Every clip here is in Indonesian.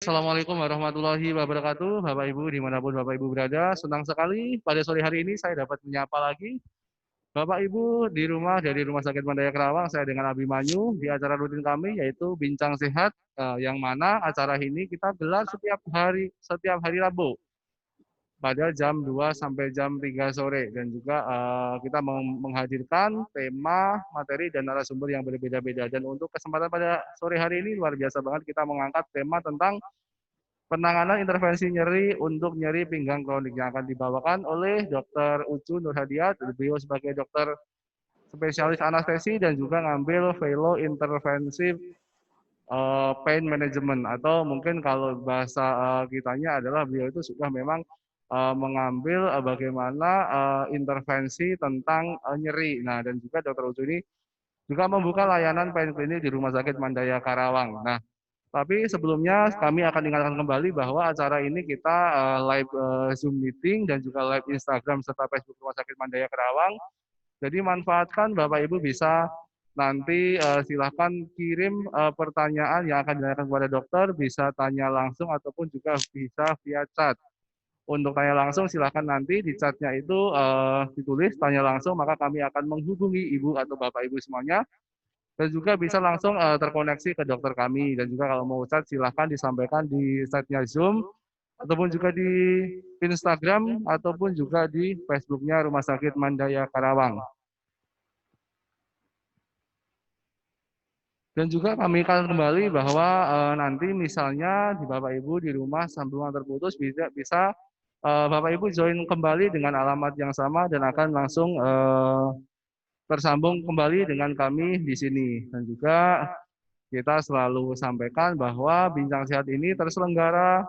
Assalamualaikum warahmatullahi wabarakatuh, Bapak Ibu dimanapun Bapak Ibu berada. Senang sekali pada sore hari ini saya dapat menyapa lagi Bapak Ibu di rumah dari Rumah Sakit Mandaya Kerawang. Saya dengan Abimanyu di acara rutin kami yaitu Bincang Sehat, yang mana acara ini kita gelar setiap hari Rabu pada jam 2 sampai jam 3 sore, dan juga kita menghadirkan tema, materi, dan narasumber yang berbeda-beda. Dan untuk kesempatan pada sore hari ini luar biasa banget, kita mengangkat tema tentang penanganan intervensi nyeri untuk nyeri pinggang kronik yang akan dibawakan oleh Dr. Ucu Nurhadiat. Beliau sebagai dokter spesialis anestesi dan juga ngambil fellow intervensi pain management, atau mungkin kalau bahasa kitanya adalah beliau itu sudah memang mengambil bagaimana intervensi tentang nyeri. Nah, dan juga Dr. Ucu ini juga membuka layanan pain clinic di Rumah Sakit Mandaya Karawang. Nah, tapi sebelumnya kami akan ingatkan kembali bahwa acara ini kita live Zoom meeting dan juga live Instagram serta Facebook Rumah Sakit Mandaya Karawang. Jadi manfaatkan Bapak Ibu bisa nanti silahkan kirim pertanyaan yang akan ditanyakan kepada dokter, bisa tanya langsung ataupun juga bisa via chat. Untuk tanya langsung silahkan nanti di chatnya itu ditulis tanya langsung, maka kami akan menghubungi Ibu atau Bapak Ibu semuanya, dan juga bisa langsung terkoneksi ke dokter kami. Dan juga kalau mau chat silahkan disampaikan di chatnya Zoom, ataupun juga di Instagram, ataupun juga di Facebooknya Rumah Sakit Mandaya Karawang. Dan juga kami akan kembali bahwa nanti misalnya di Bapak Ibu di rumah sambungan terputus, bisa Bapak Ibu join kembali dengan alamat yang sama dan akan langsung tersambung kembali dengan kami di sini. Dan juga kita selalu sampaikan bahwa Bincang Sehat ini terselenggara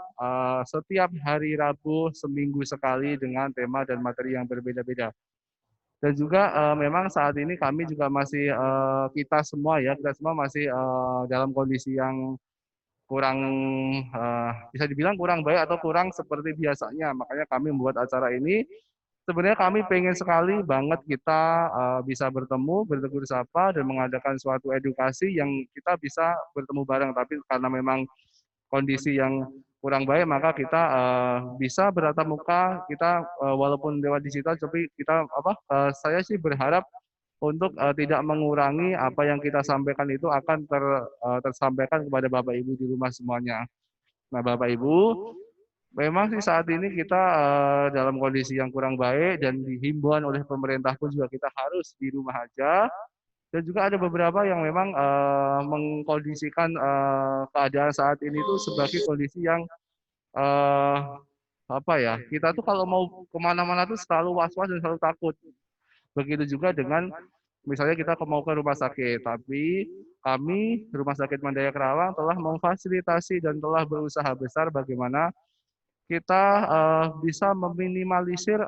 setiap hari Rabu seminggu sekali dengan tema dan materi yang berbeda-beda. Dan juga memang saat ini kami juga masih kita semua masih dalam kondisi yang kurang bisa dibilang kurang baik atau kurang seperti biasanya. Makanya kami membuat acara ini. Sebenarnya kami pengen sekali banget kita bisa bertemu, bertegur sapa, dan mengadakan suatu edukasi yang kita bisa bertemu bareng. Tapi karena memang kondisi yang kurang baik, maka kita bisa bertatap muka, kita walaupun lewat digital, tapi kita saya sih berharap untuk tidak mengurangi apa yang kita sampaikan itu akan tersampaikan kepada Bapak Ibu di rumah semuanya. Nah, Bapak Ibu, memang sih saat ini kita dalam kondisi yang kurang baik, dan dihimbauan oleh pemerintah pun juga kita harus di rumah aja. Dan juga ada beberapa yang memang mengkondisikan keadaan saat ini itu sebagai kondisi yang kita tuh kalau mau kemana-mana tuh selalu was-was dan selalu takut. Begitu juga dengan misalnya kita mau ke rumah sakit, tapi kami Rumah Sakit Mandaya Kerawang telah memfasilitasi dan telah berusaha besar bagaimana kita bisa meminimalisir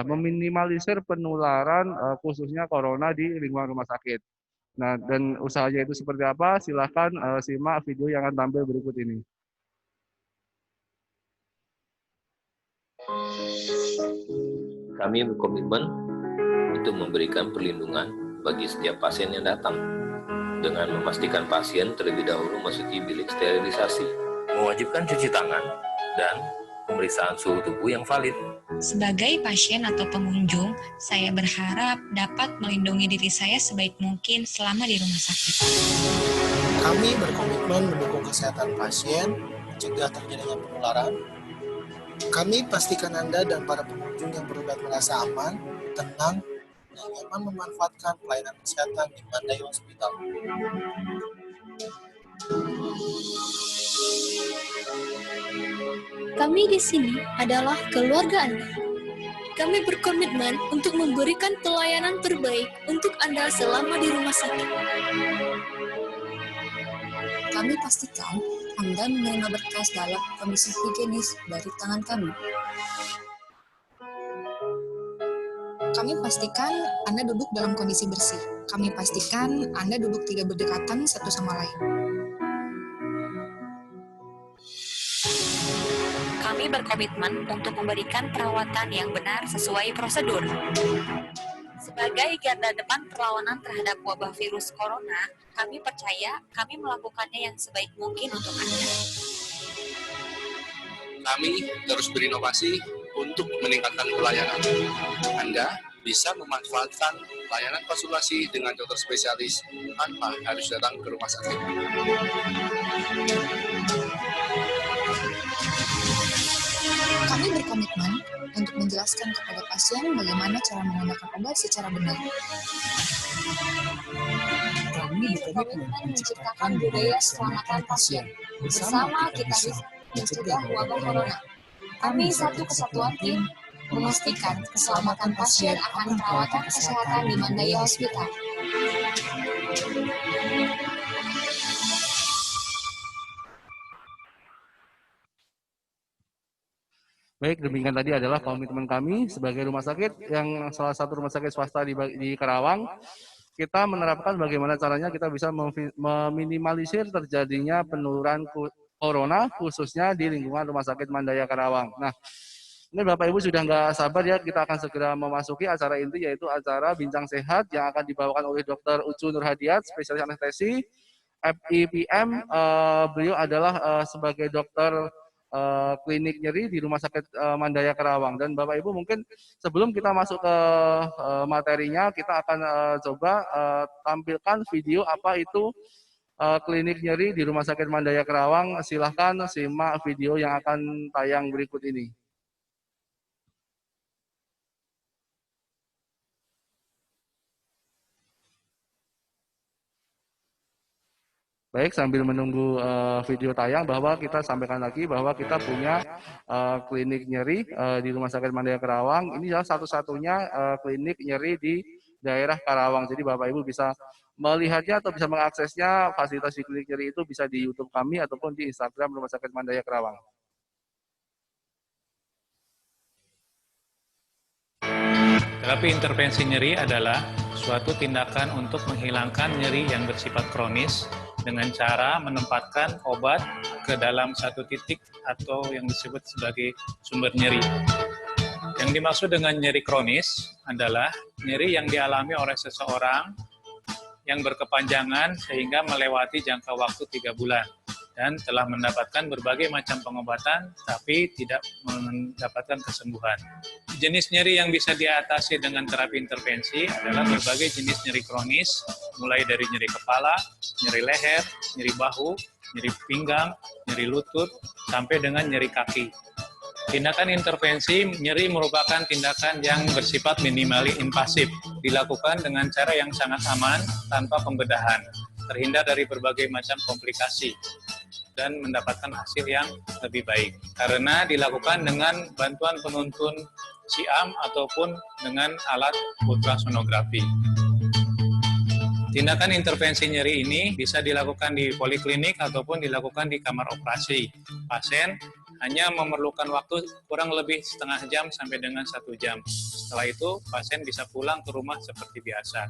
meminimalisir penularan khususnya corona di lingkungan rumah sakit. Nah, dan usahanya itu seperti apa? Silahkan simak video yang akan tampil berikut ini. Kami berkomitmen untuk memberikan perlindungan bagi setiap pasien yang datang dengan memastikan pasien terlebih dahulu memasuki bilik sterilisasi, mewajibkan cuci tangan, dan pemeriksaan suhu tubuh yang valid. Sebagai pasien atau pengunjung, saya berharap dapat melindungi diri saya sebaik mungkin selama di rumah sakit. Kami berkomitmen mendukung kesehatan pasien, mencegah terjadinya penularan. Kami pastikan Anda dan para pengunjung yang berobat merasa aman, tenang, dan nyaman memanfaatkan pelayanan kesehatan di Mandaya Hospital. Kami di sini adalah keluarga Anda. Kami berkomitmen untuk memberikan pelayanan terbaik untuk Anda selama di rumah sakit. Kami pastikan Anda menerima berkas dalam kondisi higienis dari tangan kami. Kami pastikan Anda duduk dalam kondisi bersih. Kami pastikan Anda duduk tidak berdekatan satu sama lain. Kami berkomitmen untuk memberikan perawatan yang benar sesuai prosedur. Sebagai garda depan perlawanan terhadap wabah virus corona, kami percaya kami melakukannya yang sebaik mungkin untuk Anda. Kami terus berinovasi untuk meningkatkan pelayanan. Anda bisa memanfaatkan layanan konsultasi dengan dokter spesialis tanpa harus datang ke rumah sakit. Kami berkomitmen untuk menjelaskan kepada pasien bagaimana cara menggunakan obat secara benar. Kami berkomitmen menciptakan budaya keselamatan pasien. Bersama kita bisa mencegah wabah corona. Kami satu kesatuan tim memastikan keselamatan pasien akan perawatan kesehatan di Mandaya Hospital. Baik, demikian tadi adalah komitmen kami sebagai rumah sakit yang salah satu rumah sakit swasta di Karawang. Kita menerapkan bagaimana caranya kita bisa meminimalisir terjadinya penularan corona khususnya di lingkungan Rumah Sakit Mandaya Karawang. Nah, ini Bapak Ibu sudah nggak sabar ya, kita akan segera memasuki acara inti yaitu acara Bincang Sehat yang akan dibawakan oleh Dr. Ucu Nurhadiat, spesialis anestesi, FIPM. Beliau adalah sebagai dokter klinik nyeri di Rumah Sakit Mandaya Karawang. Dan Bapak Ibu mungkin sebelum kita masuk ke materinya, kita akan coba tampilkan video apa itu klinik nyeri di Rumah Sakit Mandaya Karawang. Silahkan simak video yang akan tayang berikut ini. Baik, sambil menunggu video tayang, bahwa kita sampaikan lagi bahwa kita punya klinik nyeri di Rumah Sakit Mandaya Karawang. Ini adalah satu-satunya klinik nyeri di daerah Karawang. Jadi Bapak Ibu bisa melihatnya atau bisa mengaksesnya, fasilitas di klinik nyeri itu bisa di YouTube kami ataupun di Instagram Rumah Sakit Mandaya Karawang. Terapi intervensi nyeri adalah suatu tindakan untuk menghilangkan nyeri yang bersifat kronis dengan cara menempatkan obat ke dalam satu titik atau yang disebut sebagai sumber nyeri. Yang dimaksud dengan nyeri kronis adalah nyeri yang dialami oleh seseorang yang berkepanjangan sehingga melewati jangka waktu 3 bulan dan telah mendapatkan berbagai macam pengobatan tapi tidak mendapatkan kesembuhan. Jenis nyeri yang bisa diatasi dengan terapi intervensi adalah berbagai jenis nyeri kronis, mulai dari nyeri kepala, nyeri leher, nyeri bahu, nyeri pinggang, nyeri lutut, sampai dengan nyeri kaki. Tindakan intervensi nyeri merupakan tindakan yang bersifat minimally invasif, dilakukan dengan cara yang sangat aman tanpa pembedahan, terhindar dari berbagai macam komplikasi, dan mendapatkan hasil yang lebih baik. Karena dilakukan dengan bantuan penuntun siam ataupun dengan alat ultrasonografi. Tindakan intervensi nyeri ini bisa dilakukan di poliklinik ataupun dilakukan di kamar operasi. Pasien hanya memerlukan waktu kurang lebih setengah jam sampai dengan 1 jam. Setelah itu, pasien bisa pulang ke rumah seperti biasa.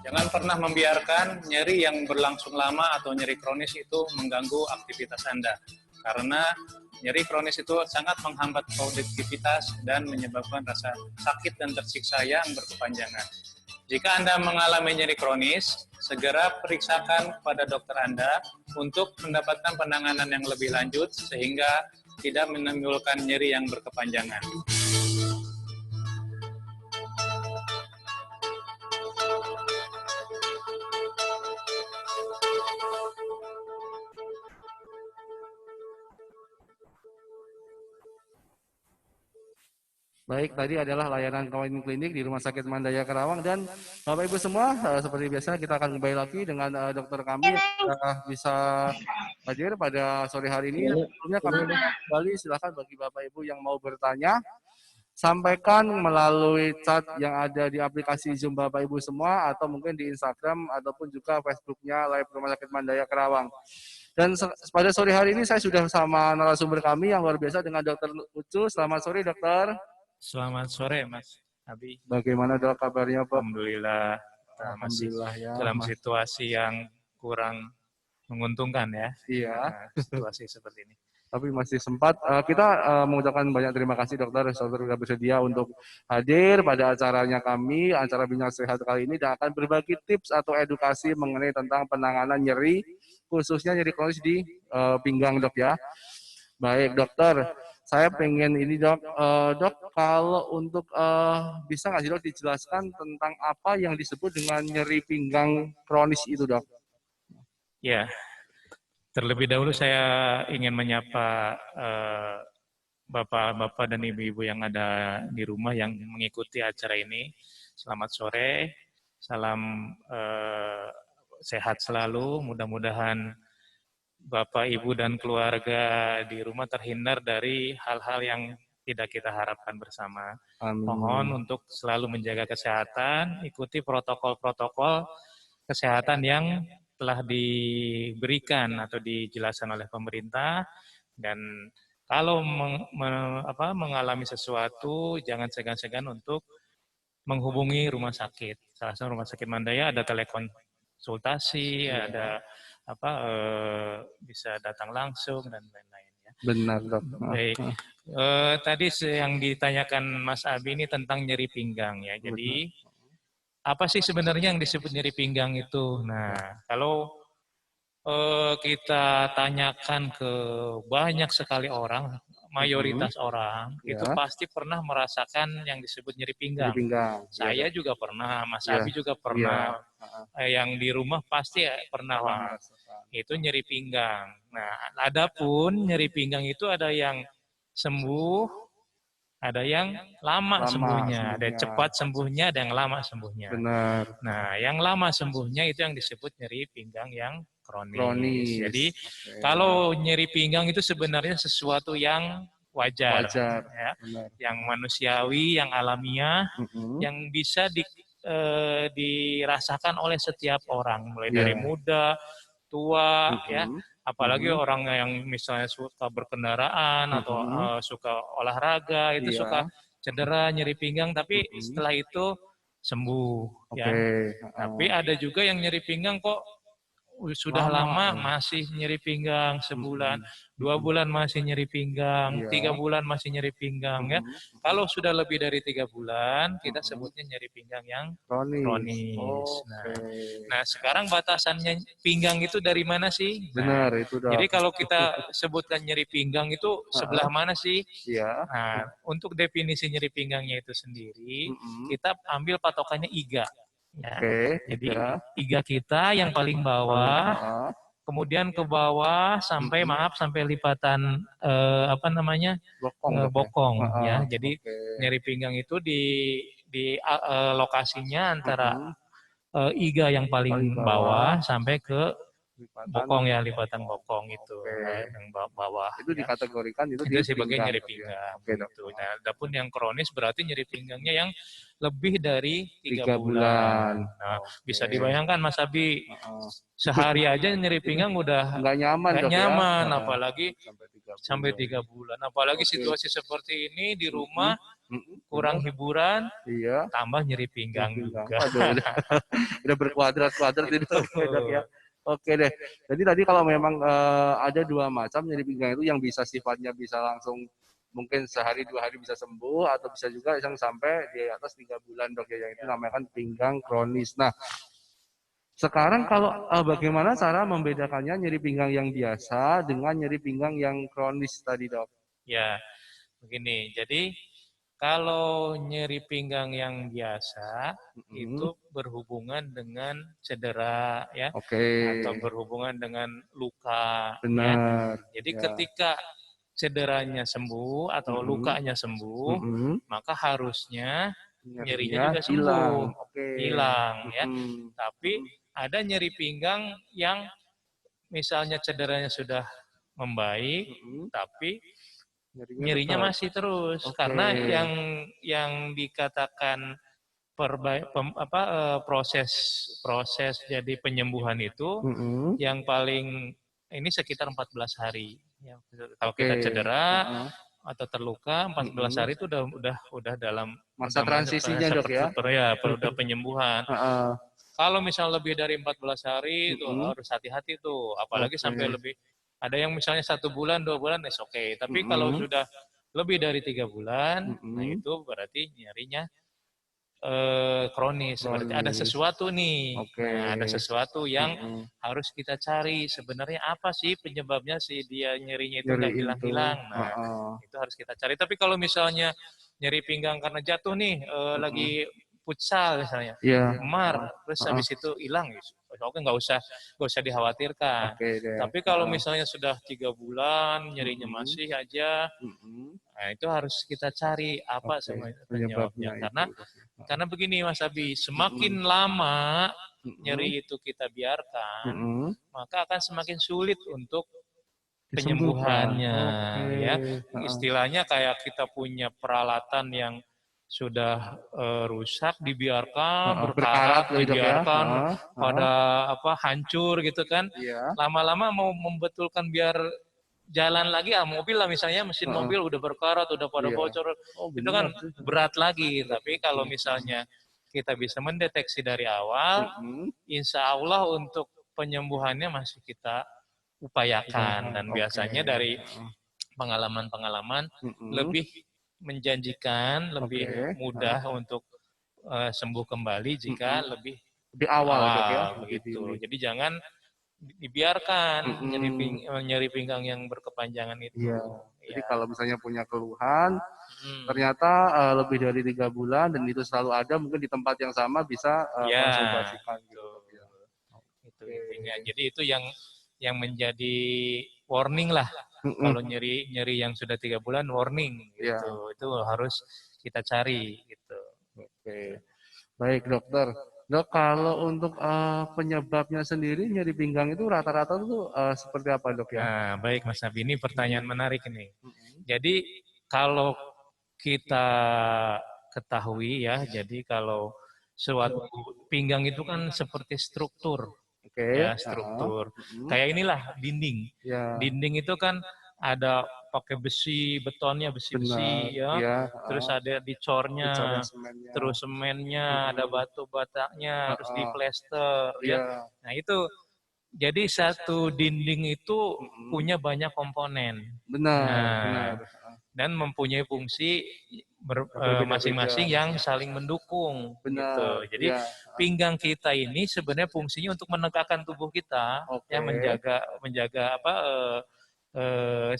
Jangan pernah membiarkan nyeri yang berlangsung lama atau nyeri kronis itu mengganggu aktivitas Anda. Karena nyeri kronis itu sangat menghambat produktivitas dan menyebabkan rasa sakit dan tersiksa yang berkepanjangan. Jika Anda mengalami nyeri kronis, segera periksakan kepada dokter Anda untuk mendapatkan penanganan yang lebih lanjut sehingga tidak menimbulkan nyeri yang berkepanjangan. Baik, tadi adalah layanan klinik di Rumah Sakit Mandaya Karawang, dan Bapak Ibu semua, seperti biasa kita akan kembali lagi dengan dokter kami yang bisa hadir pada sore hari ini. Sebelumnya kami kembali silakan bagi Bapak Ibu yang mau bertanya, sampaikan melalui chat yang ada di aplikasi Zoom Bapak Ibu semua, atau mungkin di Instagram ataupun juga Facebooknya Live Rumah Sakit Mandaya Karawang. Dan pada sore hari ini saya sudah sama narasumber kami yang luar biasa dengan Dokter Ucu. Selamat sore, dokter. Selamat sore, Mas Abi. Bagaimana kabarnya, Pak? Alhamdulillah. Alhamdulillah ya. Dalam situasi yang kurang menguntungkan ya. Iya. Situasi seperti ini. tapi masih sempat. Kita mengucapkan banyak terima kasih dokter sudah bersedia untuk hadir pada acaranya kami, acara Bincang Sehat kali ini, dan akan berbagi tips atau edukasi mengenai tentang penanganan nyeri, khususnya nyeri kronis di pinggang dok ya. Baik dokter, saya pengen ini dok, dok kalau untuk bisa nggak sih dok dijelaskan tentang apa yang disebut dengan nyeri pinggang kronis itu dok? Ya, terlebih dahulu saya ingin menyapa bapak-bapak dan ibu-ibu yang ada di rumah yang mengikuti acara ini. Selamat sore, salam sehat selalu, mudah-mudahan Bapak, Ibu, dan keluarga di rumah terhindar dari hal-hal yang tidak kita harapkan bersama. Mohon untuk selalu menjaga kesehatan, ikuti protokol-protokol kesehatan yang telah diberikan atau dijelaskan oleh pemerintah. Dan kalau mengalami sesuatu, jangan segan-segan untuk menghubungi rumah sakit. Salah satu rumah sakit Mandaya ada telekonsultasi, ada bisa datang langsung dan lain-lain ya. Benar dok. Baik. Tadi yang ditanyakan Mas Abi ini tentang nyeri pinggang ya. Jadi apa sih sebenarnya yang disebut nyeri pinggang itu? Nah, kalau kita tanyakan ke banyak sekali orang, mayoritas orang itu pasti pernah merasakan yang disebut nyeri pinggang. Saya juga pernah, Mas Abi juga pernah. Yang di rumah pasti pernah itu nyeri pinggang. Nah, adapun nyeri pinggang itu ada yang sembuh, ada yang lama sembuhnya, ada yang cepat sembuhnya, ada yang lama sembuhnya. Benar. Nah, yang lama sembuhnya itu yang disebut nyeri pinggang yang kronis. Jadi kalau nyeri pinggang itu sebenarnya sesuatu yang wajar. Ya, yang manusiawi, yang alamiah, yang bisa dirasakan oleh setiap orang, mulai dari muda, tua, ya, apalagi orang yang misalnya suka berkendaraan atau suka olahraga itu suka cedera nyeri pinggang, tapi setelah itu sembuh. Ya. Tapi ada juga yang nyeri pinggang kok sudah lama masih nyeri pinggang, sebulan, 2 bulan masih nyeri pinggang, 3 bulan masih nyeri pinggang ya. Kalau sudah lebih dari 3 bulan, kita sebutnya nyeri pinggang yang kronis. Nah, sekarang batasannya pinggang itu dari mana sih? Benar, itu dok. Jadi kalau kita sebutkan nyeri pinggang itu sebelah mana sih? Nah, untuk definisi nyeri pinggangnya itu sendiri, kita ambil patokannya iga. Ya. Jadi iga kita yang paling bawah, kemudian ke bawah sampai sampai lipatan bokong ya. Jadi nyeri pinggang itu di lokasinya antara iga yang paling bawah sampai ke bokong ya, lipatan bokong itu yang bawah. Itu dikategorikan itu sebagai nyeri pinggang. Gitu. Nah, adapun yang kronis berarti nyeri pinggangnya yang lebih dari 3 bulan. Nah, bisa dibayangkan Mas Abi, sehari aja nyeri pinggang udah nggak nyaman, apalagi sampai 3 bulan. Apalagi situasi seperti ini di rumah, kurang hiburan, tambah nyeri pinggang juga. Udah berkuadrat-kuadrat itu ya. Oke deh. Jadi tadi kalau memang ada 2 macam nyeri pinggang itu yang bisa sifatnya bisa langsung mungkin sehari 2 hari bisa sembuh, atau bisa juga yang sampai di atas 3 bulan dok ya, yang itu namanya pinggang kronis. Nah, sekarang kalau bagaimana cara membedakannya nyeri pinggang yang biasa dengan nyeri pinggang yang kronis tadi dok? Ya, begini. Jadi kalau nyeri pinggang yang biasa itu berhubungan dengan cedera ya, atau berhubungan dengan luka. Benar. Ya. Jadi ketika cederanya sembuh atau lukanya sembuh, maka harusnya nyerinya juga sembuh, hilang ya. Tapi ada nyeri pinggang yang misalnya cederanya sudah membaik, tapi nyerinya masih terus karena yang dikatakan proses jadi penyembuhan itu yang paling ini sekitar 14 hari. Ya, kalau kita cedera atau terluka 14 hari itu udah dalam masa transisinya dok ya. Udah penyembuhan. Kalau misal lebih dari 14 hari itu harus hati-hati tuh, apalagi sampai lebih Ada yang misalnya 1 bulan, 2 bulan, oke. Tapi kalau sudah lebih dari 3 bulan, nah itu berarti nyerinya kronis. Berarti ada sesuatu nih. Nah, ada sesuatu yang harus kita cari. Sebenarnya apa sih penyebabnya si dia nyerinya itu nggak hilang-hilang. Nah, itu harus kita cari. Tapi kalau misalnya nyeri pinggang karena jatuh nih, lagi futsal misalnya, memar, terus habis itu hilang, oke, nggak usah dikhawatirkan. Tapi kalau misalnya sudah 3 bulan nyerinya masih aja, nah itu harus kita cari apa penyebabnya. Karena begini Mas Abi, semakin lama nyeri itu kita biarkan, maka akan semakin sulit untuk penyembuhannya. Ya, istilahnya kayak kita punya peralatan yang sudah rusak, dibiarkan berkarat, dibiarkan pada hancur gitu kan. Lama-lama mau membetulkan biar jalan lagi, mobil lah misalnya, mesin mobil udah berkarat, udah pada bocor, itu kan berat lagi. Tapi kalau misalnya kita bisa mendeteksi dari awal, insya Allah untuk penyembuhannya masih kita upayakan. Dan biasanya dari pengalaman-pengalaman lebih menjanjikan, lebih mudah untuk sembuh kembali jika lebih awal ya, begitu. Jadi jangan dibiarkan nyeri pinggang yang berkepanjangan itu. Jadi kalau misalnya punya keluhan, ternyata lebih dari 3 bulan dan itu selalu ada, mungkin di tempat yang sama bisa konsultasikan. Itu intinya. Jadi itu yang menjadi warning lah. Kalau nyeri yang sudah 3 bulan, warning gitu. Itu harus kita cari gitu. Baik dokter. Dok, kalau untuk penyebabnya sendiri nyeri pinggang itu rata-rata itu seperti apa dok ya? Nah, baik Mas Nabi, ini pertanyaan menarik ini. Jadi kalau kita ketahui ya, jadi kalau suatu pinggang itu kan seperti struktur. Struktur. Kayak inilah dinding. Dinding itu kan ada pakai besi, betonnya besi-besi terus ada dicornya, terus semennya, ada batu batanya, harus diplester Nah, itu jadi satu dinding itu punya banyak komponen. Benar. Dan mempunyai fungsi masing-masing yang saling mendukung. Gitu. Jadi pinggang kita ini sebenarnya fungsinya untuk menegakkan tubuh kita, ya menjaga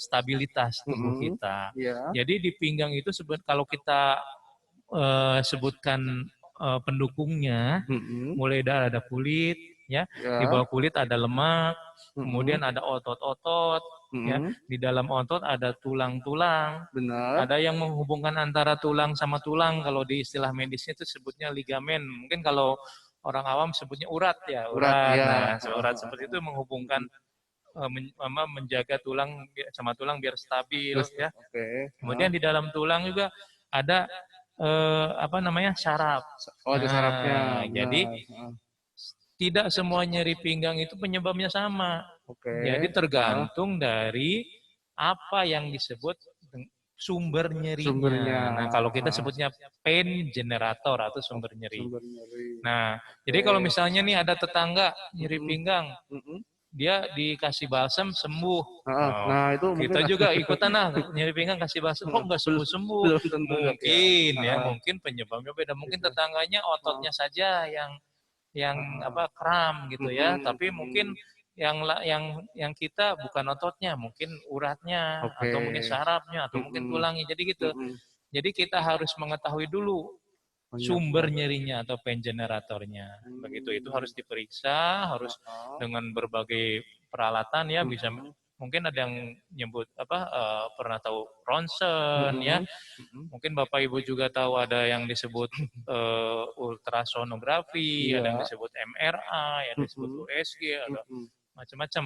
stabilitas tubuh kita. Jadi di pinggang itu kalau kita sebutkan pendukungnya, mulai dari ada kulit, ya, di bawah kulit ada lemak, kemudian ada otot-otot, ya, di dalam otot ada tulang-tulang, ada yang menghubungkan antara tulang sama tulang, kalau di istilah medisnya itu sebutnya ligamen, mungkin kalau orang awam sebutnya urat ya, urat. Nah, urat seperti itu menghubungkan menjaga tulang sama tulang biar stabil ya. Kemudian di dalam tulang juga ada saraf. Ada sarafnya. Jadi tidak semua nyeri pinggang itu penyebabnya sama. Jadi tergantung dari apa yang disebut sumber nyerinya. Nah, kalau kita sebutnya pain generator atau sumber nyeri. Nah, jadi kalau misalnya nih ada tetangga nyeri pinggang, dia dikasih balsam sembuh. Nah, itu kita juga ikutan nyeri pinggang kasih balsam, kok nggak sembuh-sembuh. Mungkin mungkin penyebabnya beda. Mungkin tetangganya ototnya saja yang kram gitu ya. Tapi mungkin yang kita bukan ototnya, mungkin uratnya atau mungkin sarafnya atau mungkin tulangnya. Jadi gitu. Jadi kita harus mengetahui dulu sumber nyerinya atau pain generatornya. Begitu, itu harus diperiksa, harus dengan berbagai peralatan ya, bisa mungkin ada yang nyebut pernah tahu ronsen ya. Mungkin Bapak Ibu juga tahu ada yang disebut ultrasonografi, ada yang disebut MRI, ada yang disebut USG, ada macam-macam.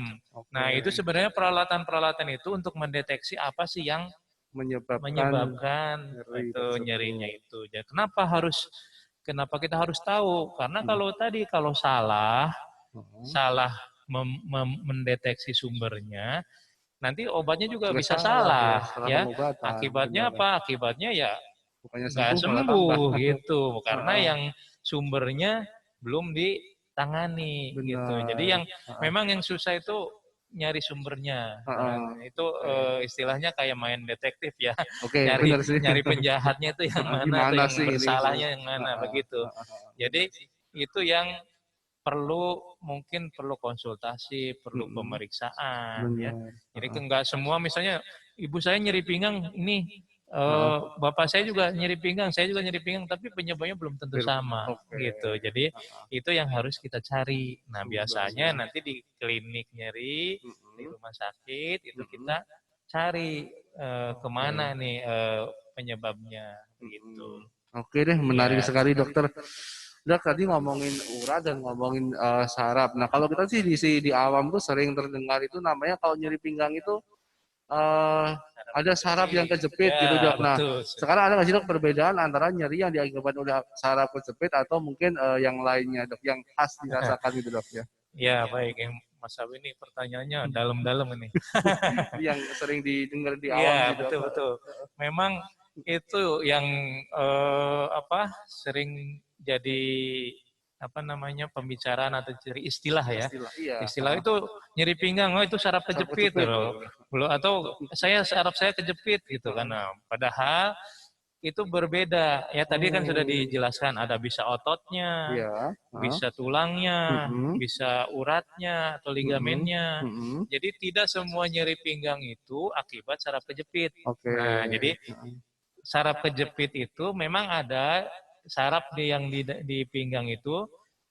Nah, itu sebenarnya peralatan-peralatan itu untuk mendeteksi apa sih yang menyebabkan itu nyerinya itu. Ya, kenapa kita harus tahu? Karena kalau salah mendeteksi sumbernya, nanti obatnya juga bisa salah ya. Akibatnya apa? Akibatnya ya nggak sembuh gitu. Karena yang sumbernya belum ditangani gitu. Jadi memang yang susah itu nyari sumbernya. Heeh. Itu istilahnya kayak main detektif ya. Oke, nyari benar sih. nyari penjahatnya itu yang mana, Gimana atau yang sih ini? bersalahnya yang mana, Heeh, begitu. Jadi itu yang mungkin perlu konsultasi, perlu pemeriksaan ya. Benar. Jadi enggak semua, misalnya ibu saya nyeri pinggang ini, bapak saya juga nyeri pinggang, saya juga nyeri pinggang, tapi penyebabnya belum tentu sama gitu. Jadi itu yang harus kita cari. Nah, biasanya nanti di klinik nyeri, di rumah sakit itu kita cari kemana nih penyebabnya gitu. Oke deh, menarik Ya. sekali dokter. Dok, tadi ngomongin urat dan ngomongin saraf. Nah, kalau kita sih di awam tuh sering terdengar itu namanya kalau nyeri pinggang itu ada saraf yang kejepit gitu, Dok. Nah, betul. sekarang ada nggak sih, Dok, perbedaan antara nyeri yang diakibatkan oleh saraf kejepit atau mungkin yang lainnya, Dok, yang khas dirasakan gitu, Dok ya? Ya, baik. Mas Abi ini pertanyaannya dalam-dalam ini. Yang sering didengar di awam Iya, gitu. betul. Memang itu yang sering jadi pembicaraan atau ciri istilah ya. Istilah itu nyeri pinggang, itu saraf kejepit loh. Atau saraf saya kejepit gitu kan. Nah, padahal itu berbeda. Ya tadi kan sudah dijelaskan, ada bisa ototnya, bisa tulangnya, bisa uratnya atau ligamennya. Jadi tidak semua nyeri pinggang itu akibat saraf kejepit. Nah, jadi saraf kejepit itu memang ada saraf yang di pinggang itu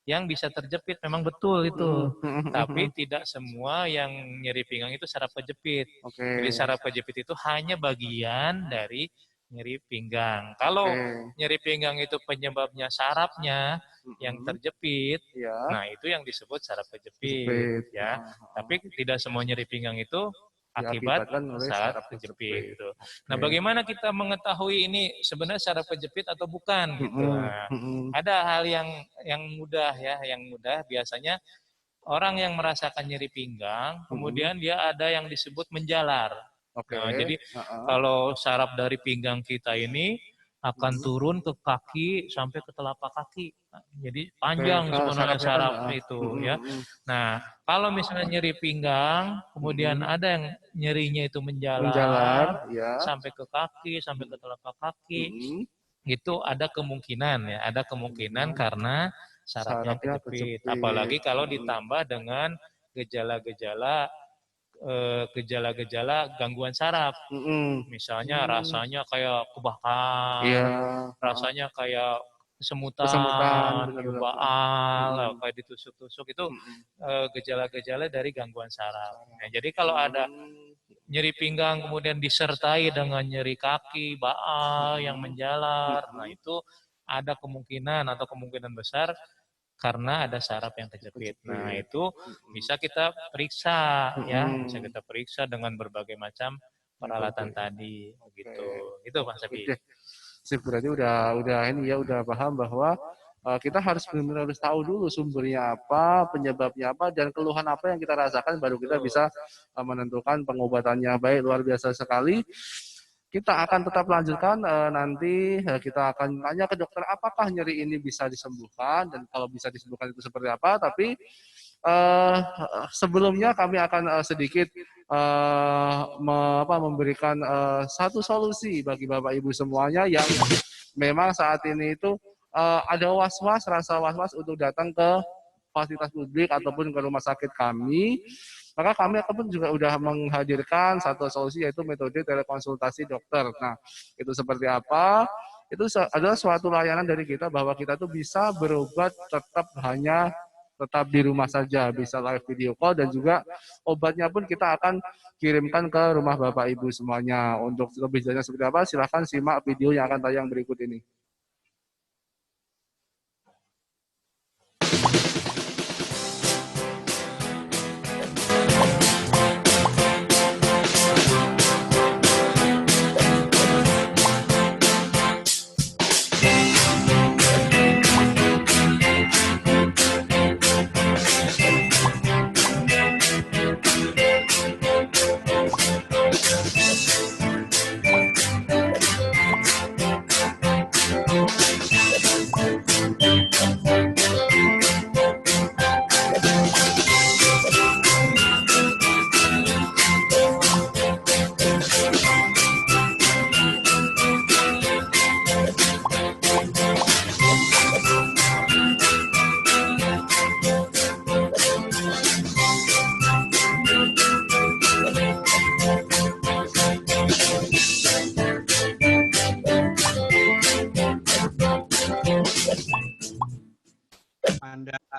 yang bisa terjepit, memang betul itu. Tapi tidak semua yang nyeri pinggang itu saraf kejepit. Jadi saraf kejepit itu hanya bagian dari nyeri pinggang. Kalau nyeri pinggang itu penyebabnya sarafnya yang terjepit, nah itu yang disebut saraf kejepit ya. Tapi tidak semua nyeri pinggang itu akibat saraf kejepit gitu. Nah, bagaimana kita mengetahui ini sebenarnya saraf kejepit atau bukan gitu. Nah, ada hal yang mudah ya, yang mudah biasanya orang yang merasakan nyeri pinggang, kemudian dia ada yang disebut menjalar. Nah, jadi kalau saraf dari pinggang kita ini akan turun ke kaki sampai ke telapak kaki. Nah, jadi panjang sebenarnya saraf itu ya. Nah, kalau misalnya nyeri pinggang, kemudian ada yang nyerinya itu menjalar sampai ke kaki, sampai ke telapak kaki, itu ada kemungkinan ya, ada kemungkinan karena sarafnya kejepit. Apalagi kalau ditambah dengan gejala-gejala gangguan saraf, misalnya rasanya kayak kebakar, rasanya kayak kesemutan, baal, kayak ditusuk-tusuk, itu gejala-gejala dari gangguan saraf. Nah, jadi kalau ada nyeri pinggang kemudian disertai dengan nyeri kaki, baal yang menjalar, nah itu ada kemungkinan atau kemungkinan besar karena ada saraf yang kejepit. Nah, itu bisa kita periksa ya, bisa kita periksa dengan berbagai macam peralatan tadi begitu. Itu Mas Abi. Sip, berarti udah paham bahwa kita harus benar-benar harus tahu dulu sumbernya apa, penyebabnya apa, dan keluhan apa yang kita rasakan, baru kita bisa menentukan pengobatannya. Baik, luar biasa sekali. Kita akan tetap lanjutkan nanti kita akan tanya ke dokter apakah nyeri ini bisa disembuhkan dan kalau bisa disembuhkan itu seperti apa. Tapi sebelumnya kami akan sedikit memberikan satu solusi bagi Bapak Ibu semuanya yang memang saat ini itu ada rasa was-was untuk datang ke fasilitas publik ataupun ke rumah sakit kami. Maka kami pun juga sudah menghadirkan satu solusi, yaitu metode telekonsultasi dokter. Nah, itu seperti apa? Itu adalah suatu layanan dari kita bahwa kita tuh bisa berobat tetap di rumah saja, bisa live video call, dan juga obatnya pun kita akan kirimkan ke rumah Bapak Ibu semuanya. Untuk lebih jelasnya seperti apa, silahkan simak video yang akan tayang berikut ini.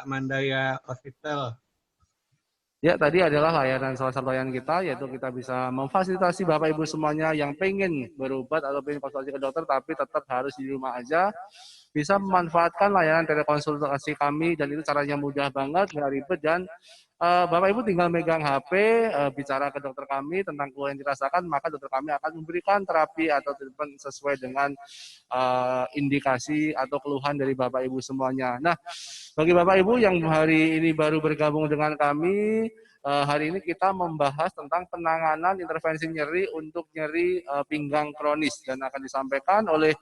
Pak Mandaya Hospital? Ya, tadi adalah salah satu layanan kita, yaitu kita bisa memfasilitasi Bapak Ibu semuanya yang pengen berobat atau pengen konsultasi ke dokter, tapi tetap harus di rumah aja, bisa memanfaatkan layanan telekonsultasi kami, dan itu caranya mudah banget, nggak ribet, dan Bapak Ibu tinggal megang HP, bicara ke dokter kami tentang keluhan yang dirasakan, maka dokter kami akan memberikan terapi atau treatment sesuai dengan indikasi atau keluhan dari Bapak Ibu semuanya. Nah, bagi Bapak Ibu yang hari ini baru bergabung dengan kami, hari ini kita membahas tentang penanganan intervensi nyeri untuk nyeri pinggang kronis, dan akan disampaikan oleh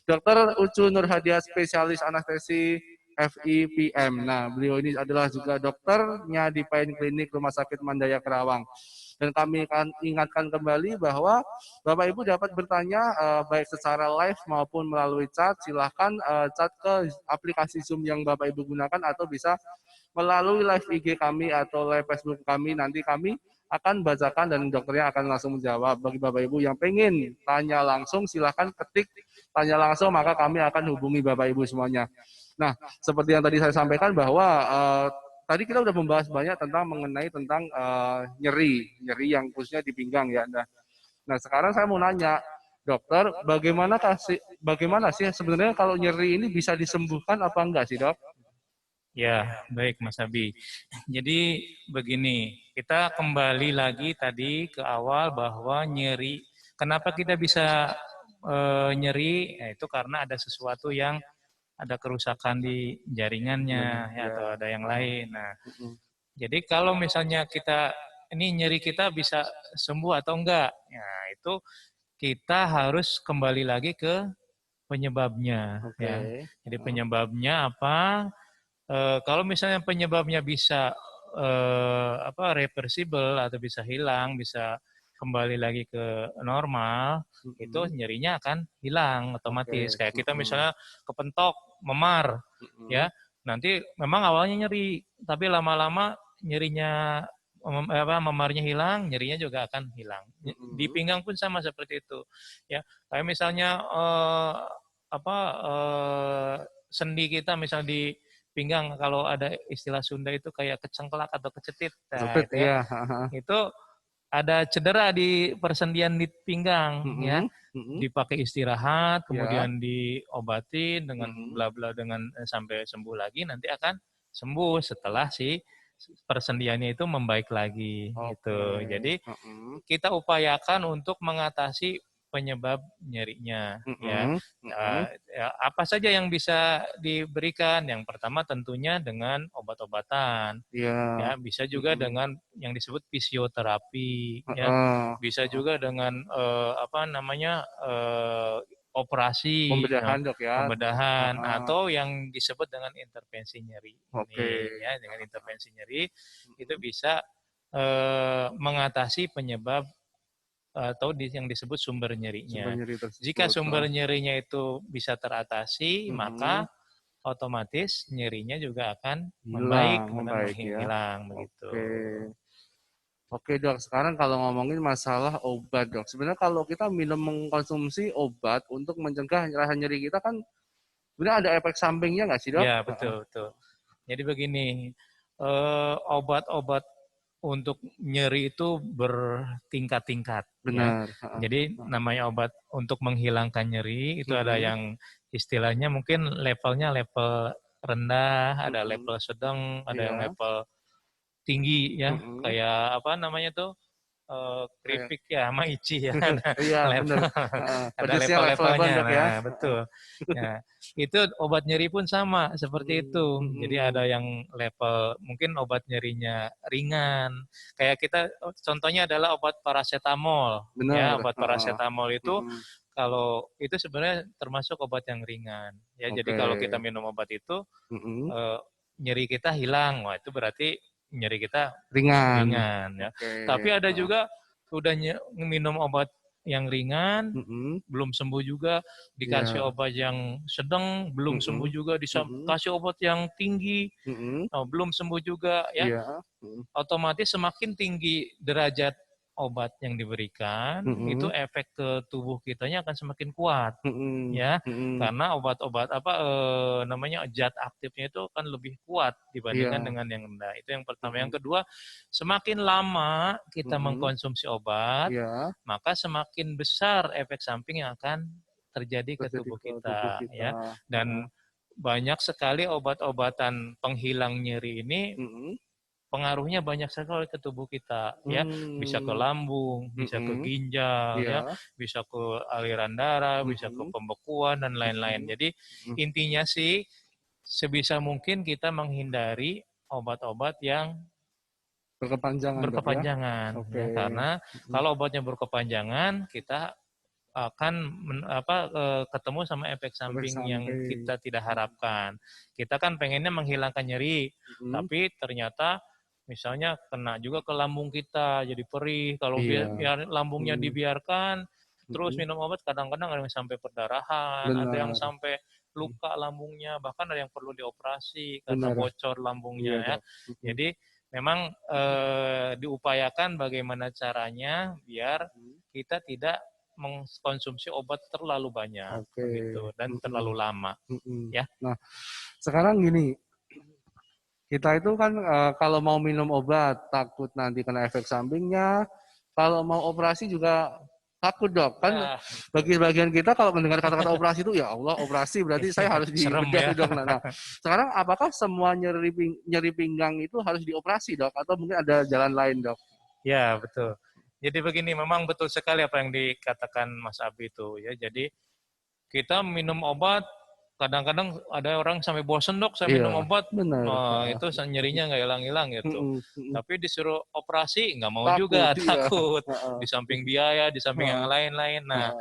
Dr. Ucu Nurhadiah, spesialis anestesi FIPM. Nah, beliau ini adalah juga dokternya di Pain Klinik Rumah Sakit Mandaya Kerawang. Dan kami akan ingatkan kembali bahwa Bapak Ibu dapat bertanya baik secara live maupun melalui chat. Silahkan chat ke aplikasi Zoom yang Bapak Ibu gunakan, atau bisa melalui live IG kami atau live Facebook kami. Nanti kami akan bacakan dan dokternya akan langsung menjawab. Bagi Bapak Ibu yang pengen tanya langsung, silahkan ketik tanya langsung, maka kami akan hubungi Bapak Ibu semuanya. Nah, seperti yang tadi saya sampaikan bahwa tadi kita sudah membahas banyak mengenai nyeri yang khususnya di pinggang ya. Nah, sekarang saya mau nanya, dokter, bagaimana sih sebenarnya kalau nyeri ini bisa disembuhkan apa enggak sih, dok? Ya, baik Mas Abi. Jadi begini, kita kembali lagi tadi ke awal bahwa nyeri, kenapa kita bisa nyeri? Ya, itu karena ada sesuatu yang ada kerusakan di jaringannya ya, atau ada yang lain. Nah, jadi kalau misalnya ini nyeri kita bisa sembuh atau enggak, ya itu kita harus kembali lagi ke penyebabnya. Ya. Jadi penyebabnya apa? Kalau misalnya penyebabnya bisa reversible atau bisa hilang, bisa kembali lagi ke normal, itu nyerinya akan hilang otomatis. Kayak kita misalnya kepentok, memar, ya, nanti memang awalnya nyeri, tapi lama-lama nyerinya memarnya hilang, nyerinya juga akan hilang. Di pinggang pun sama seperti itu, ya. Kayak misalnya sendi kita misalnya di pinggang, kalau ada istilah Sunda itu kayak kecengklak atau kecetit, nah, itu, ya, itu ada cedera di persendian di pinggang, ya, dipakai istirahat, kemudian diobatin dengan bla bla dengan sampai sembuh lagi, nanti akan sembuh setelah si persendiannya itu membaik lagi, gitu. Jadi kita upayakan untuk mengatasi penyebab nyerinya, ya. Apa saja yang bisa diberikan? Yang pertama tentunya dengan obat-obatan, ya, bisa juga dengan yang disebut fisioterapi, ya, bisa juga dengan operasi, pembedahan, dok, ya, pembedahan, atau yang disebut dengan intervensi nyeri. Ya, dengan intervensi nyeri itu bisa mengatasi penyebab atau yang disebut sumber nyerinya. Jika sumber nyerinya itu bisa teratasi, maka otomatis nyerinya juga akan hilang, begitu. Oke, dok. Sekarang kalau ngomongin masalah obat, dok, sebenarnya kalau kita mengkonsumsi obat untuk mencegah rasa nyeri kita, kan sebenarnya ada efek sampingnya nggak sih, dok? Ya, betul. Jadi begini, obat-obat untuk nyeri itu bertingkat-tingkat. Benar. Ya. Jadi namanya obat untuk menghilangkan nyeri itu ada yang istilahnya mungkin levelnya level rendah, ada level sedang, ada yang level tinggi, ya. Kayak apa namanya tuh? Keripik ya, sama ici ya. Ada level-levelnya, nah, betul. Nah, itu obat nyeri pun sama seperti itu. Jadi ada yang level mungkin obat nyerinya ringan. Kayak kita contohnya adalah obat paracetamol. Ya, obat paracetamol itu kalau itu sebenarnya termasuk obat yang ringan. Ya, jadi kalau kita minum obat itu nyeri kita hilang. Wah, itu berarti nyeri kita ringan ya. Tapi ada juga udah minum obat yang ringan, belum sembuh juga, dikasih obat yang sedang, belum sembuh juga, dikasih obat yang tinggi, belum sembuh juga, ya. Otomatis semakin tinggi derajat obat yang diberikan, itu efek ke tubuh kitanya akan semakin kuat, ya, karena obat-obat namanya zat aktifnya itu akan lebih kuat dibandingkan dengan yang rendah. Itu yang pertama. Yang kedua, semakin lama kita mengkonsumsi obat, maka semakin besar efek samping yang akan terjadi ke tubuh kita, ya. Dan banyak sekali obat-obatan penghilang nyeri ini pengaruhnya banyak sekali ke tubuh kita, ya, bisa ke lambung, bisa ke ginjal, ya, bisa ke aliran darah, bisa ke pembekuan dan lain-lain. Jadi intinya sih sebisa mungkin kita menghindari obat-obat yang berkepanjangan, ya, karena kalau obatnya berkepanjangan kita akan ketemu sama efek samping yang kita tidak harapkan. Kita kan pengennya menghilangkan nyeri, tapi ternyata misalnya kena juga ke lambung kita, jadi perih. Kalau biar lambungnya dibiarkan, terus minum obat, kadang-kadang ada yang sampai perdarahan, ada yang sampai luka lambungnya, bahkan ada yang perlu dioperasi karena bocor lambungnya, ya. Jadi memang diupayakan bagaimana caranya biar kita tidak mengkonsumsi obat terlalu banyak, gitu, dan terlalu lama, ya. Nah, sekarang gini, kita itu kan kalau mau minum obat takut nanti kena efek sampingnya, kalau mau operasi juga takut, Dok. Kan bagi bagian kita kalau mendengar kata-kata operasi itu, ya Allah, operasi berarti saya harus dibedah, Dok. Nah, sekarang apakah semua nyeri pinggang itu harus dioperasi, Dok, atau mungkin ada jalan lain, Dok? Ya, betul. Jadi begini, memang betul sekali apa yang dikatakan Mas Abi itu, ya. Jadi kita minum obat, kadang-kadang ada orang sampai bosen, Dok, saya minum obat, itu nyerinya nggak hilang-hilang gitu. Tapi disuruh operasi nggak mau juga, takut. Di samping biaya, di samping yang lain-lain. Nah,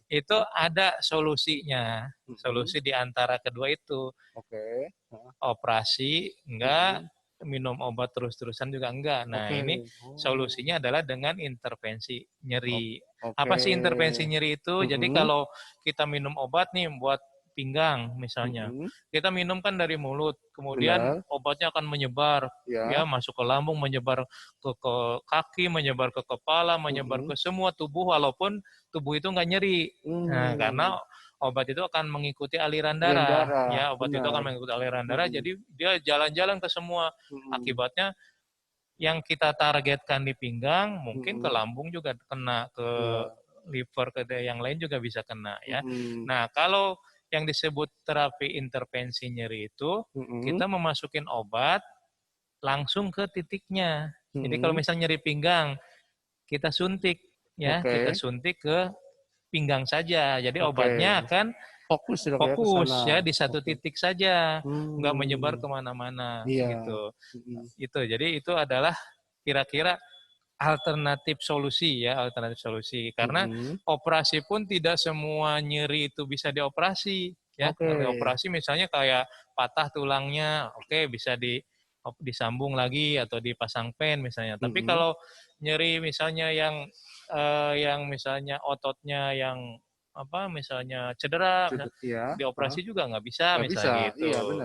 itu ada solusinya. Solusi di antara kedua itu. Operasi enggak, minum obat terus-terusan juga enggak. Nah, ini solusinya adalah dengan intervensi nyeri. Apa sih intervensi nyeri itu? Jadi kalau kita minum obat nih buat pinggang misalnya, kita minum kan dari mulut, kemudian obatnya akan menyebar, ya, masuk ke lambung, menyebar ke kaki, menyebar ke kepala, menyebar ke semua tubuh, walaupun tubuh itu nggak nyeri. Nah, karena obat itu akan mengikuti aliran darah, ya, obat itu akan mengikuti aliran darah, jadi dia jalan-jalan ke semua. Akibatnya yang kita targetkan di pinggang mungkin ke lambung juga kena, ke liver, ke yang lain juga bisa kena, ya. Nah, kalau yang disebut terapi intervensi nyeri itu, kita memasukin obat langsung ke titiknya. Jadi kalau misalnya nyeri pinggang, kita suntik, ya, kita suntik ke pinggang saja. Jadi obatnya akan fokus ya di satu titik saja, nggak menyebar kemana-mana, gitu. Jadi itu adalah kira-kira alternatif solusi, ya, alternatif solusi. Karena operasi pun tidak semua nyeri itu bisa dioperasi, ya. Operasi misalnya kayak patah tulangnya, bisa disambung lagi atau dipasang pen misalnya. Tapi kalau nyeri misalnya yang misalnya ototnya yang misalnya cedera, dioperasi juga nggak bisa, misalnya gitu.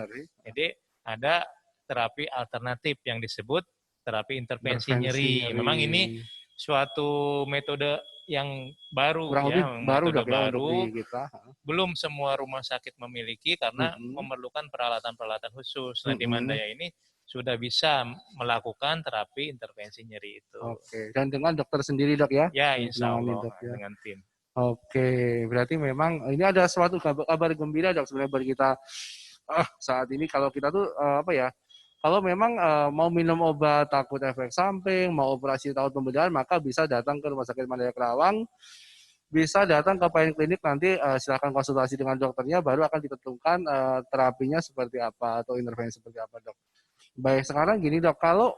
Jadi ada terapi alternatif yang disebut terapi intervensi nyeri. Memang ini suatu metode yang baru, metode baru. Belum semua rumah sakit memiliki karena memerlukan peralatan-peralatan khusus. Nah, di Mandaya ini sudah bisa melakukan terapi intervensi nyeri itu. Dan dengan dokter sendiri, Dok, ya? Ya, insya Allah, dengan tim. Berarti memang ini ada suatu kabar gembira, Dok, sebenarnya bagi kita saat ini. Kalau kita tuh kalau memang mau minum obat takut efek samping, mau operasi takut pembedahan, maka bisa datang ke Rumah Sakit Mandaya Kerawang, bisa datang ke Pain Klinik, nanti silakan konsultasi dengan dokternya, baru akan ditentukan terapinya seperti apa atau intervensi seperti apa, Dok. Baik, sekarang gini, Dok, kalau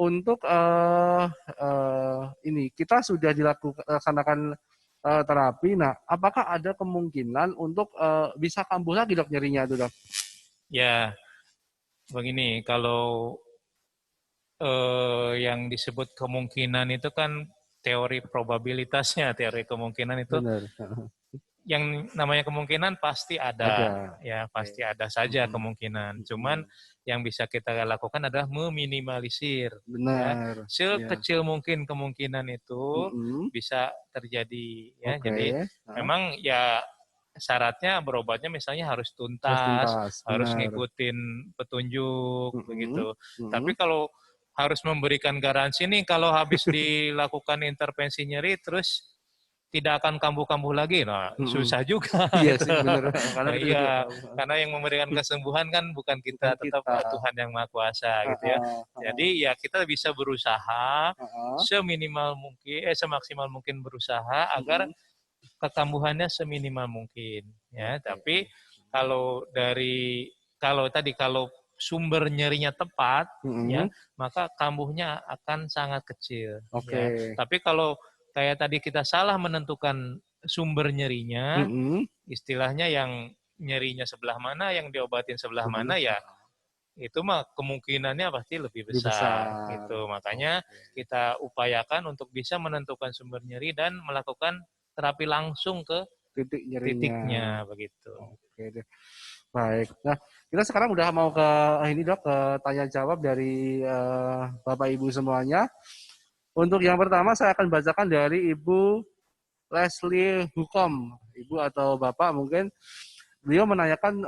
untuk ini kita sudah dilaksanakan terapi, nah apakah ada kemungkinan untuk bisa kambuh lagi, Dok, nyerinya itu, Dok? Ya, begini, kalau yang disebut kemungkinan itu kan teori probabilitasnya, teori kemungkinan itu yang namanya kemungkinan pasti ada, ya pasti ada saja kemungkinan. Cuman yang bisa kita lakukan adalah meminimalisir, ya. Benar. Sekecil mungkin kemungkinan itu bisa terjadi, ya. Jadi memang ya syaratnya berobatnya misalnya harus tuntas, harus ngikutin petunjuk, begitu. Tapi kalau harus memberikan garansi nih kalau habis dilakukan intervensi nyeri terus tidak akan kambuh-kambuh lagi, nah susah juga. Iya gitu. sih benar. Karena yang memberikan kesembuhan kan bukan kita, tetap Tuhan yang Maha Kuasa, gitu ya. Jadi ya kita bisa berusaha seminimal mungkin, semaksimal mungkin berusaha agar kekambuhannya seminimal mungkin, ya. Tapi kalau sumber nyerinya tepat, ya, maka kambuhnya akan sangat kecil. Ya. Tapi kalau kayak tadi kita salah menentukan sumber nyerinya, istilahnya yang nyerinya sebelah mana, yang diobatin sebelah mana, ya itu mah kemungkinannya pasti lebih besar. Gitu. Makanya kita upayakan untuk bisa menentukan sumber nyeri dan melakukan terapi langsung ke titiknya, begitu. Oke deh. Baik. Nah, kita sekarang udah mau ke ini Dok, ke tanya jawab dari Bapak Ibu semuanya. Untuk yang pertama saya akan bacakan dari Ibu Leslie Hukom. Ibu atau Bapak mungkin. Beliau menanyakan,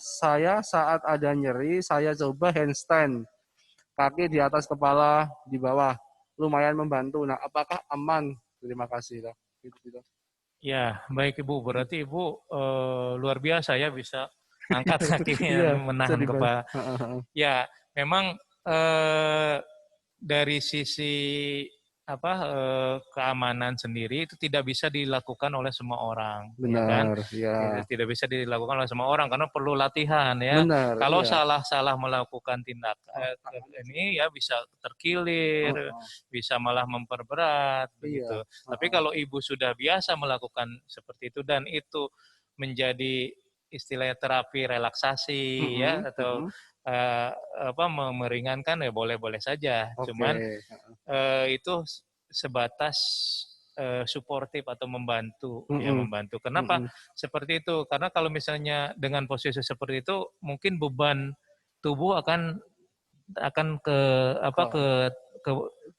saya saat ada nyeri, saya coba handstand. Kaki di atas kepala, di bawah. Lumayan membantu. Nah, apakah aman? Terima kasih. Dok. Gitu. Ya, baik Ibu. Berarti Ibu luar biasa ya bisa angkat kakinya, menahan kepala. Ya, memang dari sisi keamanan sendiri itu tidak bisa dilakukan oleh semua orang. Benar, ya kan? Tidak bisa dilakukan oleh semua orang karena perlu latihan, ya. Benar, kalau salah melakukan tindakan ini ya bisa terkilir, bisa malah memperberat, begitu. Tapi kalau Ibu sudah biasa melakukan seperti itu dan itu menjadi istilahnya terapi relaksasi, ya, atau meringankan, ya boleh-boleh saja. Cuman itu sebatas suportif atau membantu, ya membantu. Kenapa seperti itu? Karena kalau misalnya dengan posisi seperti itu, mungkin beban tubuh akan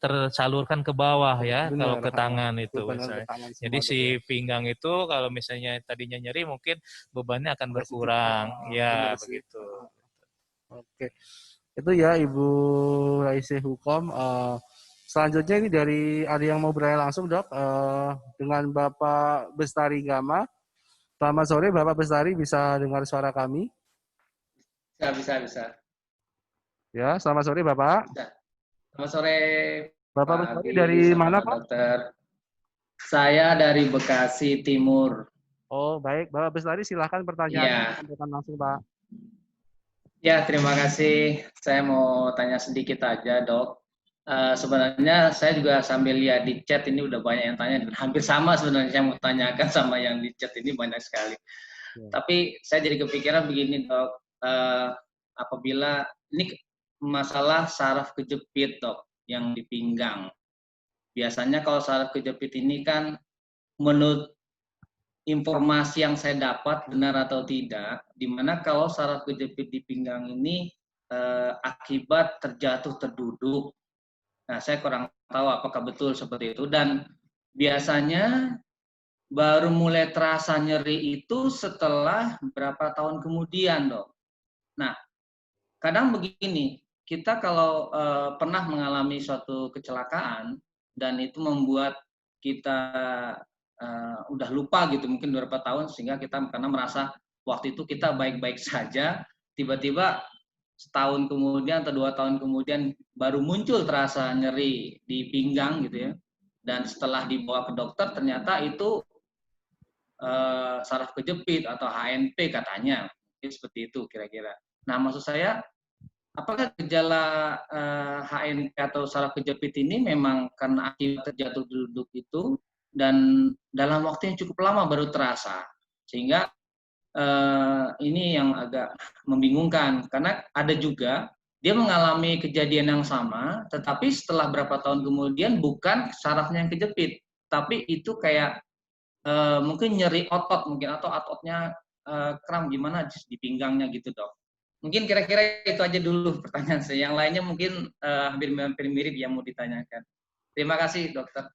tersalurkan ke bawah, ya. Benar, kalau ke tangan itu misalnya. Jadi si pinggang itu kalau misalnya tadinya nyeri mungkin bebannya akan berkurang, ya begitu. Oke, itu ya Ibu Raise Hukom. Selanjutnya ini dari ada yang mau bertanya langsung Dok, dengan Bapak Bestari Gama. Selamat sore Bapak Bestari, bisa dengar suara kami? Bisa. Ya, selamat sore Bapak. Selamat sore Bapak Bestari dari mana Pak? Dokter. Saya dari Bekasi Timur. Oh baik, Bapak Bestari silahkan pertanyaan langsung Pak. Ya, terima kasih. Saya mau tanya sedikit aja, Dok. Sebenarnya saya juga sambil lihat di chat ini udah banyak yang tanya dan hampir sama sebenarnya yang mau tanyakan sama yang di chat ini banyak sekali. Tapi saya jadi kepikiran begini, Dok. Apabila ini masalah saraf kejepit, Dok, yang di pinggang. Biasanya kalau saraf kejepit ini kan menurut informasi yang saya dapat benar atau tidak, di mana kalau saraf kejepit di pinggang ini akibat terjatuh terduduk. Nah, saya kurang tahu apakah betul seperti itu. Dan biasanya baru mulai terasa nyeri itu setelah berapa tahun kemudian, Dok. Nah, kadang begini, kita kalau pernah mengalami suatu kecelakaan dan itu membuat kita udah lupa gitu mungkin beberapa tahun sehingga kita karena merasa waktu itu kita baik-baik saja, tiba-tiba setahun kemudian atau 2 tahun kemudian baru muncul terasa nyeri di pinggang gitu ya, dan setelah dibawa ke dokter ternyata itu saraf kejepit atau HNP katanya, seperti itu kira-kira. Nah maksud saya apakah gejala HNP atau saraf kejepit ini memang karena akibat terjatuh duduk itu dan dalam waktu yang cukup lama baru terasa, sehingga ini yang agak membingungkan karena ada juga dia mengalami kejadian yang sama tetapi setelah berapa tahun kemudian bukan sarafnya yang kejepit tapi itu kayak mungkin nyeri otot mungkin atau ototnya kram gimana di pinggangnya gitu dok. Mungkin kira-kira itu aja dulu pertanyaan saya. Yang lainnya mungkin hampir mirip yang mau ditanyakan. Terima kasih dokter.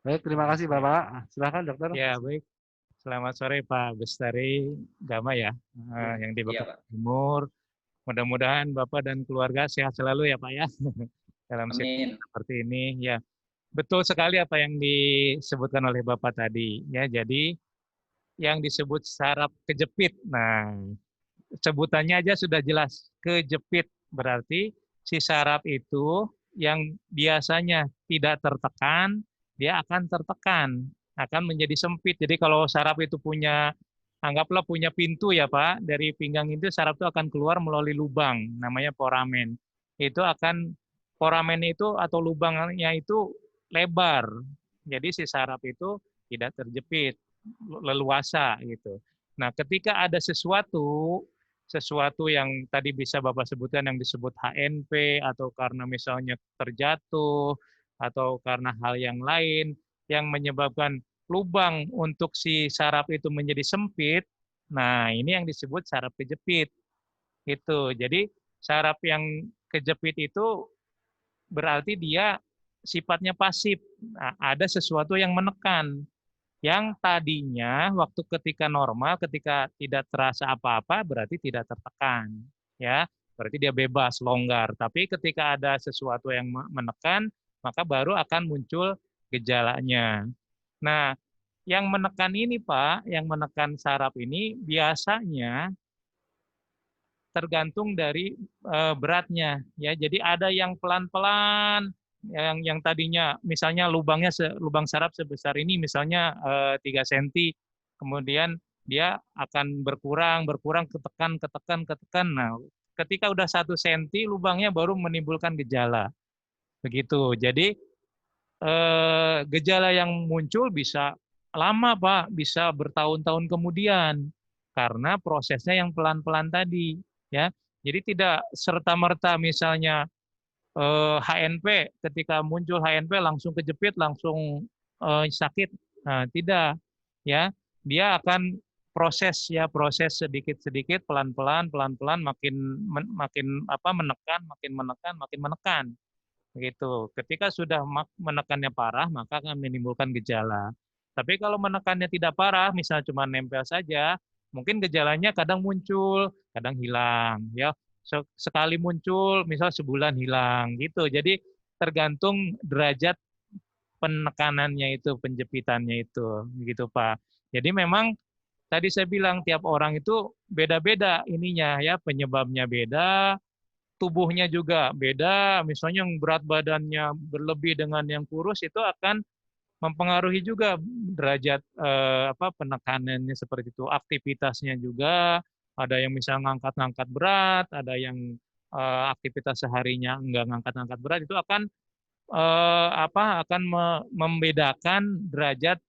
Baik, terima kasih Bapak. Silakan dokter. Ya, baik. Selamat sore Pak Bestari Gama ya, yang di Iya, Bekasi Pak. Timur. Mudah-mudahan Bapak dan keluarga sehat selalu ya Pak ya, dalam Amin. situasi seperti ini. Ya, betul sekali apa yang disebutkan oleh Bapak tadi. Ya, jadi yang disebut saraf kejepit. Nah, sebutannya aja sudah jelas, kejepit. Berarti si saraf itu yang biasanya tidak tertekan, dia akan tertekan, akan menjadi sempit. Jadi kalau saraf itu punya, anggaplah punya pintu ya Pak, dari pinggang itu saraf itu akan keluar melalui lubang, namanya foramen. Itu akan, foramen itu atau lubangnya itu lebar. Jadi si saraf itu tidak terjepit, leluasa gitu. Nah, ketika ada sesuatu yang tadi bisa Bapak sebutkan yang disebut HNP atau karena misalnya terjatuh atau karena hal yang lain yang menyebabkan lubang untuk si saraf itu menjadi sempit. Nah, ini yang disebut saraf kejepit. Itu. Jadi saraf yang kejepit itu berarti dia sifatnya pasif. Nah, ada sesuatu yang menekan. Yang tadinya waktu ketika normal, ketika tidak terasa apa-apa, berarti tidak tertekan. Ya, berarti dia bebas, longgar. Tapi ketika ada sesuatu yang menekan, maka baru akan muncul gejalanya. Nah, yang menekan ini Pak, yang menekan saraf ini biasanya tergantung dari beratnya. Ya, jadi ada yang pelan-pelan, yang tadinya misalnya lubang saraf sebesar ini misalnya 3 cm, kemudian dia akan berkurang ketekan. Nah, ketika udah 1 cm lubangnya baru menimbulkan gejala. Begitu. Jadi gejala yang muncul bisa lama Pak, bisa bertahun-tahun kemudian karena prosesnya yang pelan-pelan tadi, ya. Jadi tidak serta-merta misalnya HNP, ketika muncul HNP langsung kejepit, langsung sakit. Nah, tidak, ya. Dia akan proses sedikit-sedikit, pelan-pelan, makin menekan. Begitu. Ketika sudah menekannya parah, maka akan menimbulkan gejala. Tapi kalau menekannya tidak parah, misalnya cuma nempel saja, mungkin gejalanya kadang muncul, kadang hilang, ya. Sekali muncul, misal sebulan hilang, gitu. Jadi tergantung derajat penekanannya itu, penjepitannya itu, gitu Pak. Jadi memang tadi saya bilang tiap orang itu beda-beda ininya, ya, penyebabnya beda, tubuhnya juga beda. Misalnya yang berat badannya berlebih dengan yang kurus itu akan mempengaruhi juga derajat penekanannya seperti itu. Aktivitasnya juga, ada yang misalnya ngangkat-ngangkat berat, ada yang aktivitas seharinya enggak ngangkat-ngangkat berat, itu akan membedakan derajat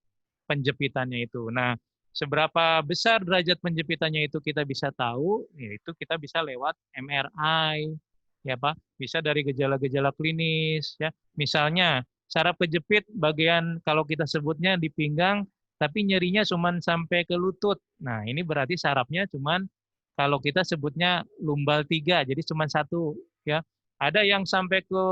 penjepitannya itu. Nah, seberapa besar derajat penjepitannya itu kita bisa tahu, yaitu kita bisa lewat MRI, ya Pak. Bisa dari gejala-gejala klinis, ya. Misalnya saraf kejepit bagian kalau kita sebutnya di pinggang, tapi nyerinya cuma sampai ke lutut. Nah, ini berarti sarafnya cuma kalau kita sebutnya lumbal 3, jadi cuma 1, ya. Ada yang sampai ke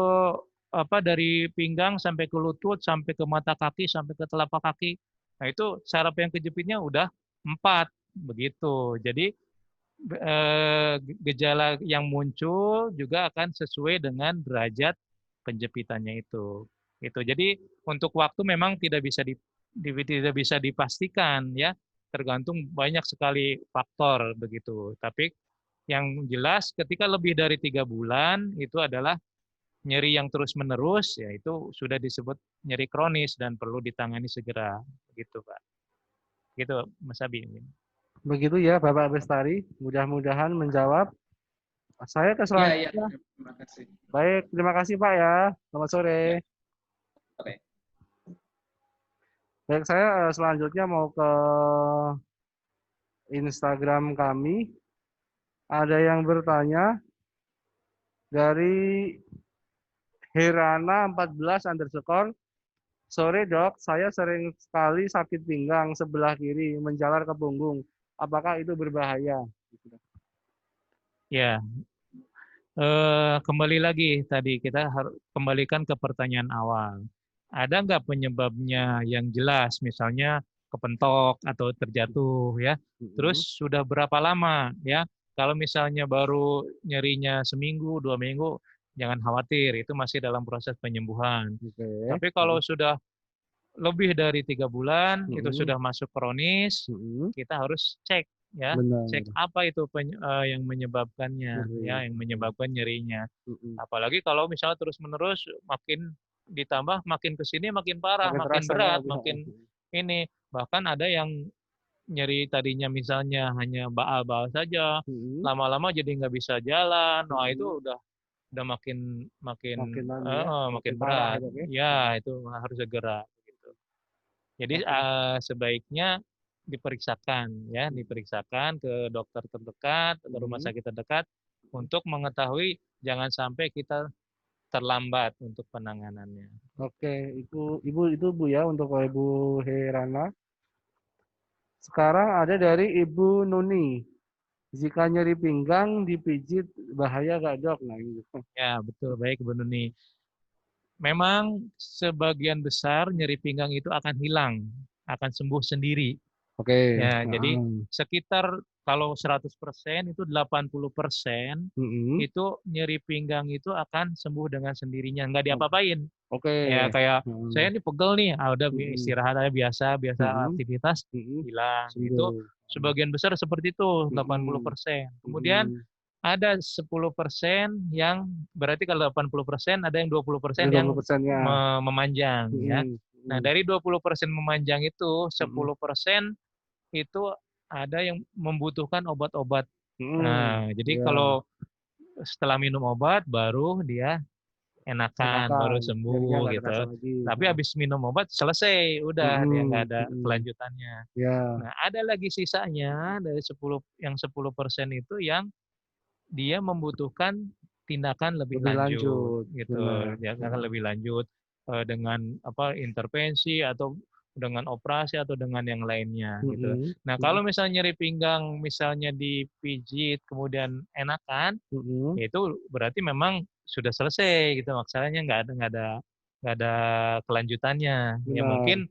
dari pinggang sampai ke lutut, sampai ke mata kaki, sampai ke telapak kaki. Nah, itu saraf yang kejepitnya udah 4, begitu. Jadi gejala yang muncul juga akan sesuai dengan derajat penjepitannya itu. Gitu. Jadi untuk waktu memang tidak bisa dipastikan, ya, tergantung banyak sekali faktor begitu. Tapi yang jelas ketika lebih dari 3 bulan itu adalah nyeri yang terus-menerus, ya itu sudah disebut nyeri kronis dan perlu ditangani segera, begitu Pak. Gitu Mas Abi. Begitu ya Bapak Bestari, mudah-mudahan menjawab. Saya ke selanjutnya. Ya, terima kasih. Baik, terima kasih Pak ya. Selamat sore. Ya. Oke. Baik, saya selanjutnya mau ke Instagram kami. Ada yang bertanya dari Herana 14_. Sore dok, saya sering sekali sakit pinggang sebelah kiri menjalar ke punggung. Apakah itu berbahaya? Ya, kembali lagi tadi kita harus kembalikan ke pertanyaan awal. Ada nggak penyebabnya yang jelas, misalnya kepentok atau terjatuh ya? Terus sudah berapa lama ya? Kalau misalnya baru nyerinya seminggu, 2 minggu, jangan khawatir, itu masih dalam proses penyembuhan. Tapi kalau sudah lebih dari 3 bulan, itu sudah masuk kronis, kita harus cek ya, cek apa itu yang menyebabkannya, ya, yang menyebabkan nyerinya. Apalagi kalau misalnya terus-menerus makin ditambah, makin ke sini makin parah, makin berat, makin ini. Bahkan ada yang nyeri tadinya misalnya hanya baal-baal saja, lama-lama jadi nggak bisa jalan. Wah, itu udah makin makin berat. Ya, itu harus segera. Jadi sebaiknya diperiksakan ya, diperiksakan ke dokter terdekat atau rumah sakit terdekat untuk mengetahui jangan sampai kita terlambat untuk penanganannya. Oke, Ibu itu Bu ya untuk Ibu Herana. Sekarang ada dari Ibu Nuni. Jika nyeri pinggang dipijit bahaya gak dok? Nah, gitu. Ya betul, baik Bu Nuni. Memang sebagian besar nyeri pinggang itu akan hilang, akan sembuh sendiri. Oke. Ya, jadi sekitar kalau 100% itu 80% itu nyeri pinggang itu akan sembuh dengan sendirinya, nggak diapa-apain. Oke. Ya kayak saya ini pegel nih, udah istirahat aja biasa aktivitas hilang. Itu sebagian besar seperti itu, 80%. Kemudian ada 10% yang berarti kalau 80% ada yang 20% yang memanjang ya. Nah, dari 20% memanjang itu 10% itu ada yang membutuhkan obat-obat. Nah, jadi kalau setelah minum obat baru dia enakan, baru sembuh gitu. Tapi habis minum obat selesai, udah dia nggak ada kelanjutannya. Nah, ada lagi sisanya dari 10% itu yang dia membutuhkan tindakan lebih lanjut gitu. Dia akan lebih lanjut dengan intervensi atau dengan operasi atau dengan yang lainnya gitu. Nah, kalau misalnya nyeri pinggang misalnya dipijit kemudian enakan, itu berarti memang sudah selesai gitu. Masalahnya nggak ada kelanjutannya. Ya mungkin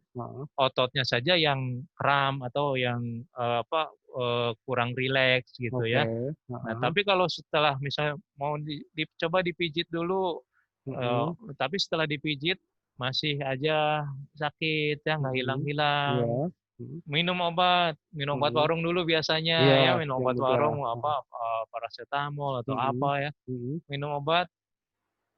ototnya saja yang kram atau yang kurang rileks gitu ya. Nah, tapi kalau setelah misalnya mau dicoba dipijit dulu, tapi setelah dipijit masih aja sakit ya, nggak hilang-hilang. Minum obat warung dulu biasanya ya, minum obat warung paracetamol atau apa ya. Minum obat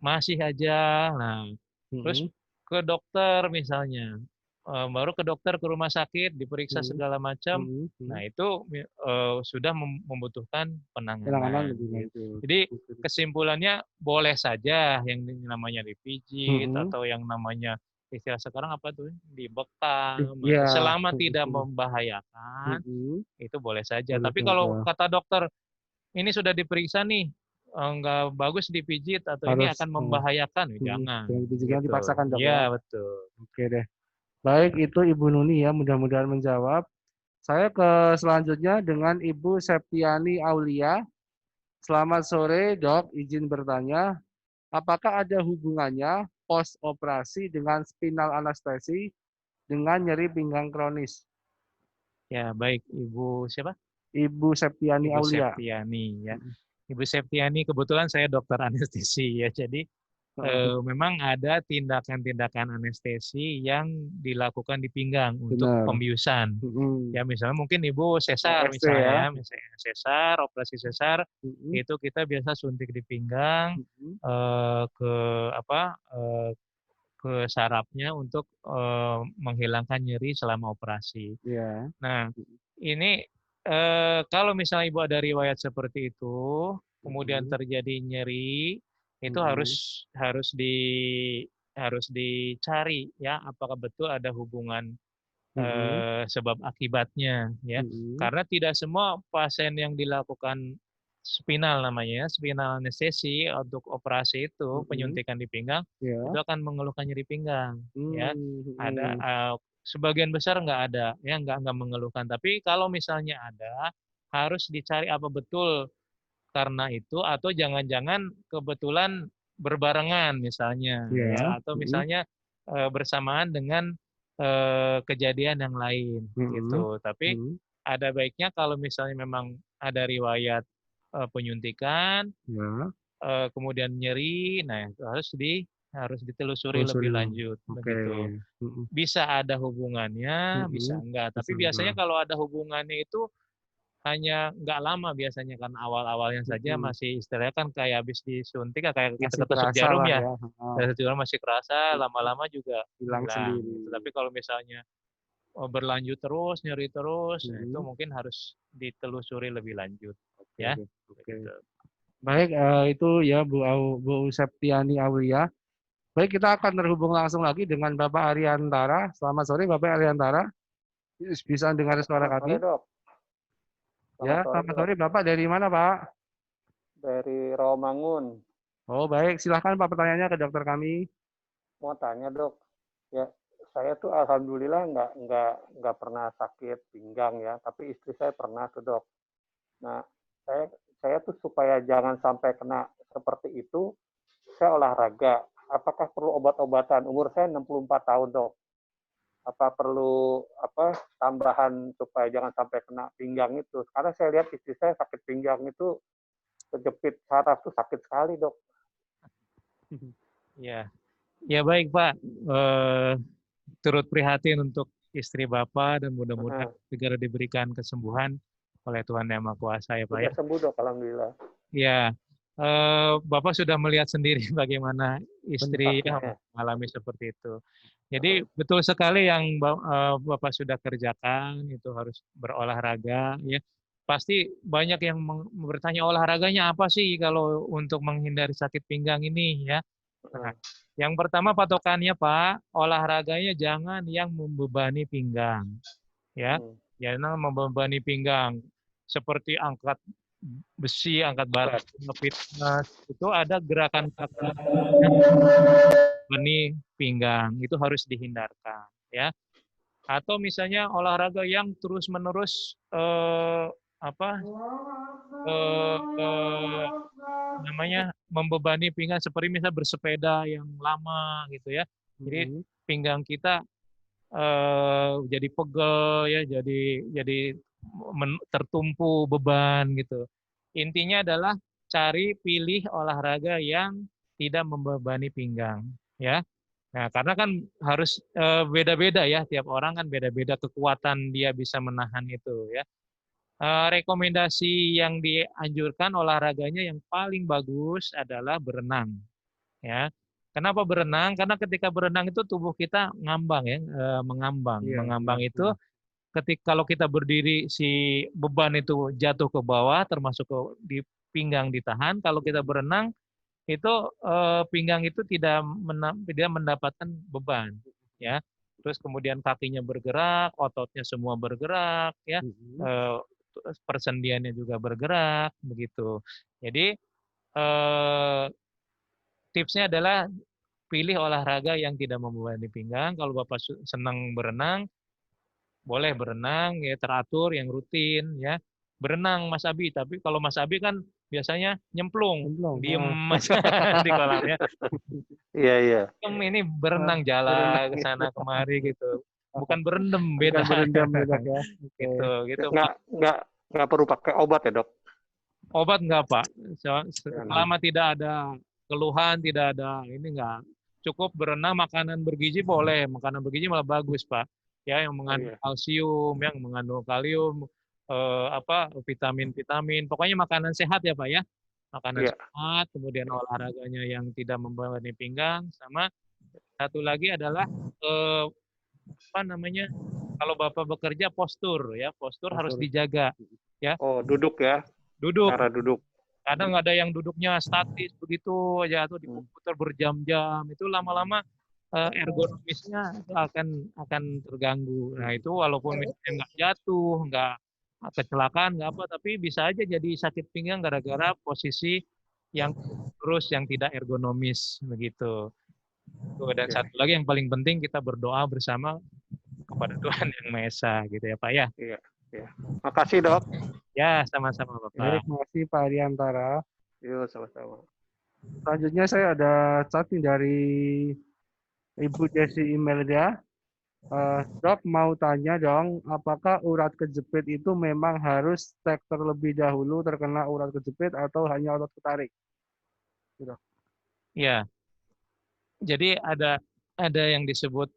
masih aja. Nah, terus ke dokter misalnya. Baru ke dokter, ke rumah sakit, diperiksa segala macam. Nah, itu sudah membutuhkan penanganan. Jadi kesimpulannya boleh saja yang namanya dipijit atau yang namanya istilah sekarang apa tuh dibekam, selama tidak membahayakan itu boleh saja. Tapi kalau kata dokter ini sudah diperiksa nih nggak bagus dipijit atau ini akan membahayakan, jangan. Jangan dipaksakan dok. Iya betul. Oke deh. Baik, itu Ibu Nuni ya, mudah-mudahan menjawab. Saya ke selanjutnya dengan Ibu Septiani Aulia. Selamat sore, Dok. Izin bertanya, apakah ada hubungannya post operasi dengan spinal anestesi dengan nyeri pinggang kronis? Ya, baik. Ibu siapa? Ibu Septiani Aulia. Ibu Septiani ya. Ibu Septiani kebetulan saya dokter anestesi ya, jadi memang ada tindakan-tindakan anestesi yang dilakukan di pinggang untuk pembiusan. Ya misalnya mungkin Ibu sesar misalnya, sesar, operasi sesar itu kita biasa suntik di pinggang ke sarafnya untuk menghilangkan nyeri selama operasi. Nah, ini kalau misalnya Ibu ada riwayat seperti itu, kemudian terjadi nyeri, itu harus dicari ya apakah betul ada hubungan sebab akibatnya ya. Karena tidak semua pasien yang dilakukan spinal namanya, spinal anestesi untuk operasi itu penyuntikan di pinggang Ya. itu akan mengeluhkan nyeri pinggang, ya. Ada Hmm. sebagian besar nggak ada, ya nggak mengeluhkan. Tapi kalau misalnya ada, harus dicari apa betul karena itu atau jangan-jangan kebetulan berbarengan misalnya, Ya. ya atau misalnya bersamaan dengan kejadian yang lain gitu. Tapi ada baiknya kalau misalnya memang ada riwayat penyuntikan, Ya. kemudian nyeri, nah itu harus ditelusuri lebih Telusuri. lanjut Oke. begitu. Bisa ada hubungannya, bisa enggak. Tapi Bisa biasanya enggak. kalau ada hubungannya itu hanya nggak lama biasanya kan awal-awalnya saja masih istilahnya kan kayak habis disuntik kayak kita Masih ketusuk terasa jarum lah ya. ya. Ketusuk jarum masih kerasa, lama-lama juga Hilang hilang. sendiri. Gitu. Tapi kalau misalnya berlanjut terus, nyeri terus, nah itu mungkin harus ditelusuri lebih lanjut, ya. Oke. Baik, itu ya Bu Septiani Aulia. Baik, kita akan terhubung langsung lagi dengan Bapak Ariantara. Selamat sore, Bapak Ariantara. Bisa dengar suara kami? Sore, Dok. Ya, selamat sore, Bapak. Dari mana, Pak? Dari Rawamangun. Oh, baik. Silahkan, Pak, pertanyaannya ke dokter kami. Mau tanya, Dok. Ya, saya tuh alhamdulillah nggak pernah sakit pinggang ya, tapi istri saya pernah tuh, Dok. Nah, saya tuh supaya jangan sampai kena seperti itu, saya olahraga. Apakah perlu obat-obatan? Umur saya 64 tahun, Dok. Apa perlu tambahan supaya jangan sampai kena pinggang itu? Karena saya lihat istri saya sakit pinggang itu kejepit saraf tuh sakit sekali, Dok. Ya, ya baik Pak. Turut prihatin untuk istri Bapak dan mudah-mudahan segera diberikan kesembuhan oleh Tuhan Yang Maha Kuasa ya Pak ya. Sudah sembuh, Dok, alhamdulillah. Ya, Bapak sudah melihat sendiri bagaimana istri mengalami seperti itu. Jadi betul sekali yang Bapak sudah kerjakan itu harus berolahraga ya. Pasti banyak yang bertanya olahraganya apa sih kalau untuk menghindari sakit pinggang ini ya. Nah, yang pertama patokannya Pak, olahraganya jangan yang membebani pinggang. Ya. Jangan membebani pinggang seperti angkat besi, angkat berat, fitness, itu ada gerakan membebani pinggang, itu harus dihindarkan ya. Atau misalnya olahraga yang terus-menerus namanya membebani pinggang seperti misalnya bersepeda yang lama gitu ya. Jadi pinggang kita jadi pegel ya, jadi tertumpu beban gitu. Intinya adalah pilih olahraga yang tidak membebani pinggang ya. Nah, karena kan harus beda-beda ya, tiap orang kan beda-beda kekuatan dia bisa menahan itu ya. Rekomendasi yang dianjurkan olahraganya yang paling bagus adalah berenang. Ya, kenapa berenang? Karena ketika berenang itu tubuh kita ngambang ya, mengambang. Mengambang itu ketika kalau kita berdiri si beban itu jatuh ke bawah, termasuk di pinggang ditahan. Kalau kita berenang itu pinggang itu tidak mendapatkan beban. Ya, terus kemudian kakinya bergerak, ototnya semua bergerak, ya. Persendiannya juga bergerak begitu. Jadi tipsnya adalah pilih olahraga yang tidak membebani pinggang. Kalau Bapak senang berenang, boleh berenang ya teratur yang rutin ya. Berenang Mas Abi, tapi kalau Mas Abi kan biasanya nyemplung, diem di kolamnya. Iya. Ini berenang jalan ke sana kemari gitu. Bukan berendam, beda. Bukan berendam beda ya. Gitu. Nggak perlu pakai obat ya, Dok? Obat nggak, Pak. Selama tidak ada keluhan, tidak ada ini nggak. Cukup berenang, makanan bergizi boleh. Makanan bergizi malah bagus, Pak. Ya, yang mengandung kalsium, yang mengandung kalium, vitamin-vitamin. Pokoknya makanan sehat ya, Pak ya. Makanan sehat, kemudian olahraganya yang tidak membebani pinggang, sama satu lagi adalah kalau Bapak bekerja postur ya, postur harus dijaga ya. Oh, duduk ya. Duduk. Cara duduk. Kadang ada yang duduknya statis begitu aja atau diputar berjam-jam, itu lama-lama ergonomisnya itu akan terganggu. Nah, itu walaupun misalnya nggak jatuh, nggak kecelakaan nggak apa, tapi bisa aja jadi sakit pinggang gara-gara posisi yang terus yang tidak ergonomis begitu. Dan satu lagi yang paling penting, kita berdoa bersama kepada Tuhan Yang Maha Esa gitu ya Pak ya. Iya, iya. Makasih Dok. Ya, sama-sama Bapak. Terima kasih Pak Ariantara. Yuk, sama-sama. Selanjutnya saya ada chat nih dari Ibu Desi Imelda. Dok, mau tanya dong, apakah urat kejepit itu memang harus cek terlebih dahulu terkena urat kejepit atau hanya otot ketarik? Gitu. Ya, jadi ada yang disebut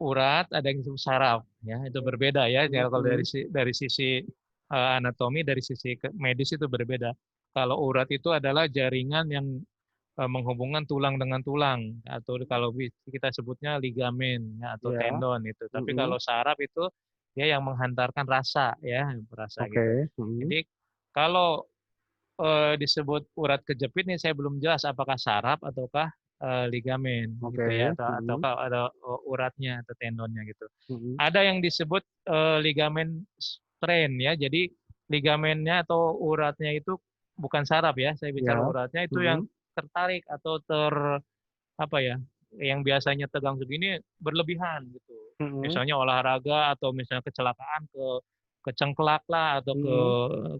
urat, ada yang disebut saraf, ya itu berbeda ya. Kalau dari sisi anatomi, dari sisi medis itu berbeda. Kalau urat itu adalah jaringan yang menghubungkan tulang dengan tulang, atau kalau kita sebutnya ligamen ya, atau tendon itu. Tapi kalau saraf itu dia yang menghantarkan rasa ya, rasa gitu. Jadi kalau disebut urat kejepit nih, saya belum jelas apakah saraf ataukah ligamen gitu ya, ataukah ada uratnya atau tendonnya gitu. Ada yang disebut ligamen strain ya. Jadi ligamennya atau uratnya itu bukan saraf ya, saya bicara uratnya itu yang tertarik atau yang biasanya tegang segini berlebihan gitu. Misalnya olahraga atau misalnya kecelakaan ke cengklak lah atau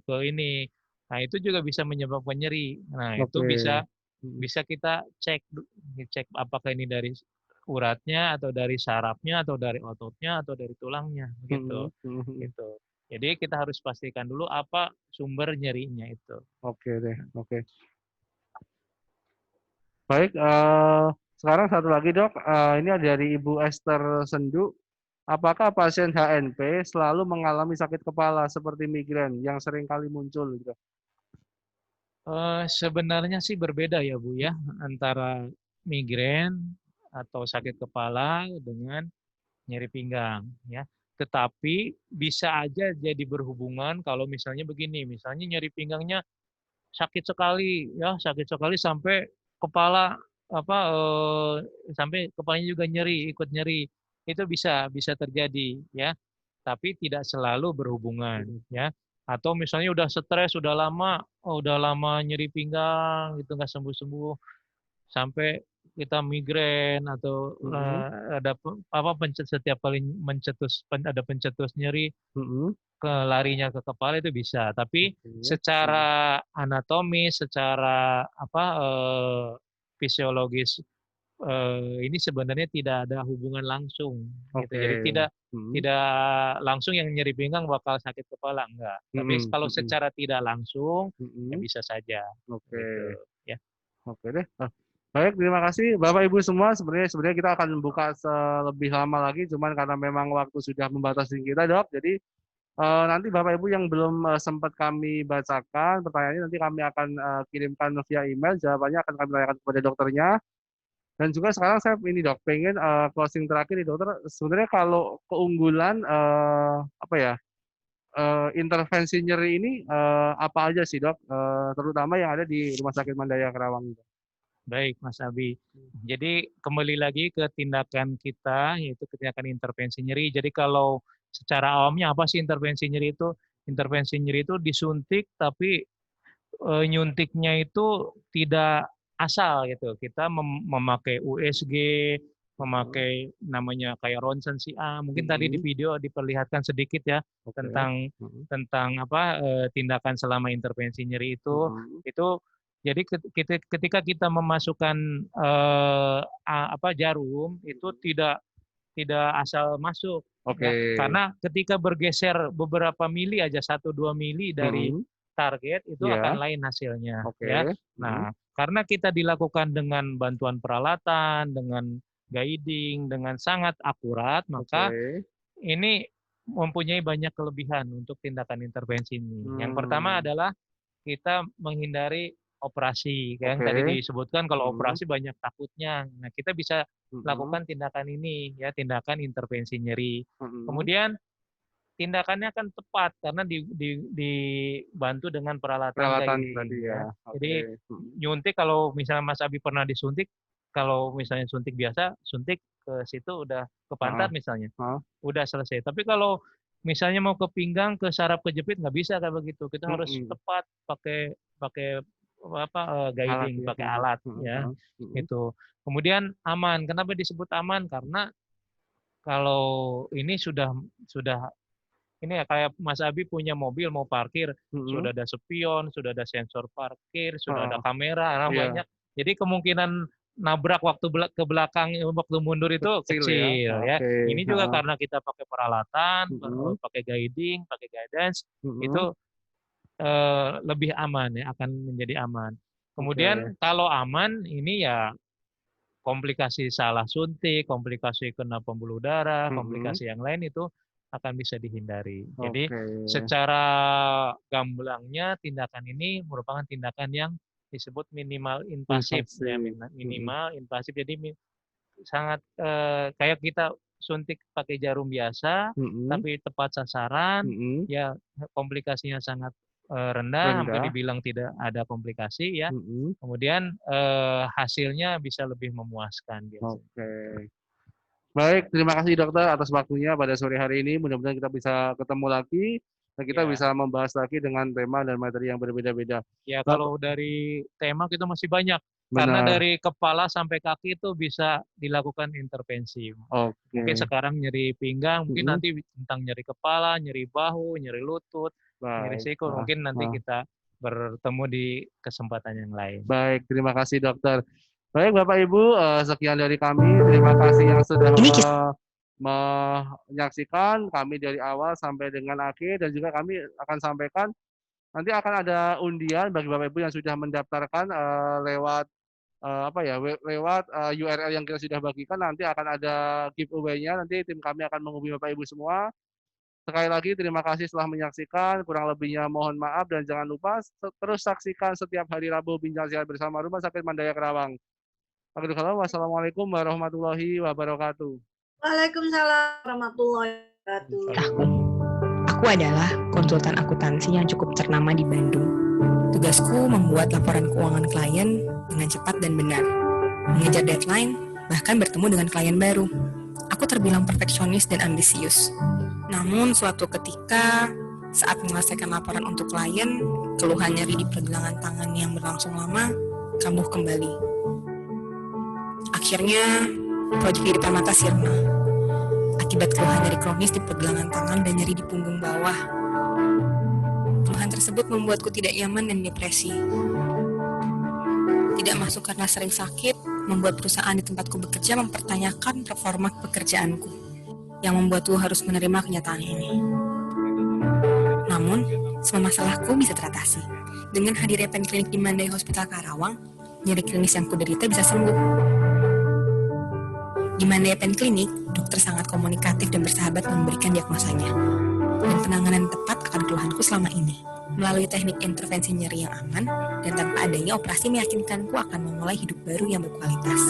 ke ini. Nah, itu juga bisa menyebabkan nyeri. Nah, itu bisa kita cek apakah ini dari uratnya atau dari sarafnya atau dari ototnya atau dari tulangnya gitu. Gitu. Jadi kita harus pastikan dulu apa sumber nyerinya itu. Oke deh, oke. Baik, sekarang satu lagi dok, ini ada dari Ibu Esther Sendu. Apakah pasien HNP selalu mengalami sakit kepala seperti migrain yang sering kali muncul? Gitu? Sebenarnya sih berbeda ya Bu ya, antara migrain atau sakit kepala dengan nyeri pinggang ya. Tetapi bisa aja jadi berhubungan kalau misalnya begini, misalnya nyeri pinggangnya sakit sekali sampai kepala sampai kepalanya juga nyeri, ikut nyeri. Itu bisa terjadi ya. Tapi tidak selalu berhubungan ya. Atau misalnya udah stres, udah lama nyeri pinggang gitu nggak sembuh-sembuh sampai kita migrain atau ada setiap kali ada pencetus nyeri larinya ke kepala itu bisa. Tapi secara anatomis, secara fisiologis ini sebenarnya tidak ada hubungan langsung. Gitu. Jadi tidak langsung yang nyeri pinggang bakal sakit kepala, enggak. Tapi kalau secara tidak langsung ya bisa saja. Gitu, ya. Oke deh. Baik, terima kasih Bapak Ibu semua. Sebenarnya kita akan buka lebih lama lagi, cuman karena memang waktu sudah membatasi kita, Dok. Jadi nanti Bapak Ibu yang belum sempat kami bacakan pertanyaannya, nanti kami akan kirimkan via email. Jawabannya akan kami tanyakan kepada dokternya. Dan juga sekarang saya ini dok, pengen closing terakhir nih dokter. Sebenarnya kalau keunggulan intervensi nyeri ini apa aja sih dok? Terutama yang ada di Rumah Sakit Mandaya Karawang. Baik Mas Abi. Jadi kembali lagi ke tindakan kita, yaitu tindakan intervensi nyeri. Jadi kalau secara awamnya apa sih intervensi nyeri itu? Intervensi nyeri itu disuntik, tapi nyuntiknya itu tidak asal gitu. Kita memakai USG, memakai namanya kayak ronsen CA. Mungkin tadi di video diperlihatkan sedikit ya tentang tindakan selama intervensi nyeri itu. Itu jadi ketika kita memasukkan jarum itu tidak asal masuk. Ya, karena ketika bergeser beberapa mili aja 1-2 mili dari target itu akan lain hasilnya. Ya. Nah, karena kita dilakukan dengan bantuan peralatan, dengan guiding, dengan sangat akurat, maka ini mempunyai banyak kelebihan untuk tindakan intervensi ini. Yang pertama adalah kita menghindari operasi, yang tadi disebutkan kalau operasi banyak takutnya. Nah, kita bisa lakukan tindakan ini, ya tindakan intervensi nyeri. Kemudian tindakannya akan tepat karena dibantu dengan peralatan tadi ya. Jadi nyuntik, kalau misalnya Mas Abi pernah disuntik, kalau misalnya suntik biasa, suntik ke situ udah ke pantat misalnya, udah selesai. Tapi kalau misalnya mau ke pinggang, ke saraf, kejepit nggak bisa kayak begitu. Kita harus tepat pakai guiding, pakai alat ya. Itu. Kemudian aman. Kenapa disebut aman? Karena kalau ini sudah ini ya kayak Mas Abi punya mobil mau parkir, sudah ada spion, sudah ada sensor parkir, sudah ada kamera, banyak. Jadi kemungkinan nabrak waktu ke belakang, waktu mundur itu kecil ya. Ini juga karena kita pakai peralatan, pakai guiding, pakai guidance, itu lebih aman ya, akan menjadi aman. Kemudian kalau aman ini ya komplikasi salah suntik, komplikasi kena pembuluh darah, komplikasi yang lain itu akan bisa dihindari. Jadi secara gamblangnya tindakan ini merupakan tindakan yang disebut minimal invasif ya, minimal invasif. Jadi sangat kayak kita suntik pakai jarum biasa, tapi tepat sasaran, ya komplikasinya sangat rendah, hampir dibilang tidak ada komplikasi ya. Kemudian hasilnya bisa lebih memuaskan. Baik, terima kasih dokter atas waktunya pada sore hari ini. Mudah-mudahan kita bisa ketemu lagi dan kita bisa membahas lagi dengan tema dan materi yang berbeda-beda. Ya, kalau dari tema kita masih banyak. Karena dari kepala sampai kaki itu bisa dilakukan intervensi. Mungkin sekarang nyeri pinggang, mungkin nanti tentang nyeri kepala, nyeri bahu, nyeri lutut, nyeri siku. Mungkin nanti kita bertemu di kesempatan yang lain. Baik, terima kasih dokter. Baik Bapak Ibu, sekian dari kami. Terima kasih yang sudah menyaksikan kami dari awal sampai dengan akhir, dan juga kami akan sampaikan nanti akan ada undian bagi Bapak Ibu yang sudah mendaftarkan lewat lewat URL yang kita sudah bagikan. Nanti akan ada giveaway-nya, nanti tim kami akan menghubungi Bapak Ibu semua. Sekali lagi terima kasih telah menyaksikan, kurang lebihnya mohon maaf, dan jangan lupa terus saksikan setiap hari Rabu Bincang Sehat bersama Rumah Sakit Mandaya Kerawang. Wassalamualaikum warahmatullahi wabarakatuh. Waalaikumsalam warahmatullahi wabarakatuh. Aku adalah konsultan akuntansi yang cukup ternama di Bandung. Tugasku membuat laporan keuangan klien dengan cepat dan benar, mengejar deadline, bahkan bertemu dengan klien baru. Aku terbilang perfeksionis dan ambisius. Namun suatu ketika saat menyelesaikan laporan untuk klien, keluhan nyeri di pergelangan tangan yang berlangsung lama kambuh kembali. Akhirnya, proyek kehidupan mata sirna. Akibat keluhan nyeri kronis di pergelangan tangan dan nyeri di punggung bawah. Keluhan tersebut membuatku tidak nyaman dan depresi. Tidak masuk karena sering sakit, membuat perusahaan di tempatku bekerja mempertanyakan performa pekerjaanku, yang membuatku harus menerima kenyataan ini. Namun, semua masalahku bisa teratasi. Dengan hadirnya pen klinik di Mandai Hospital Karawang, nyeri klinis yang kuderita bisa sembuh. Di Mandaya Pen Klinik, dokter sangat komunikatif dan bersahabat memberikan diagnosanya dan penanganan tepat akan keluhanku selama ini. Melalui teknik intervensi nyeri yang aman dan tanpa adanya operasi meyakinkanku akan memulai hidup baru yang berkualitas.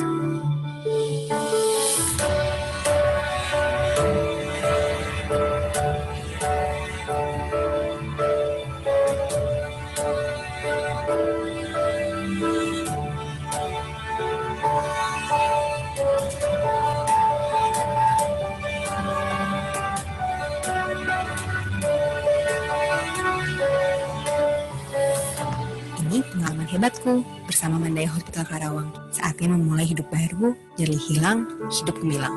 Pengalaman hebatku bersama Mandaya Hospital Karawang. Saatnya memulai hidup baru, nyeri hilang, hidup gemilang.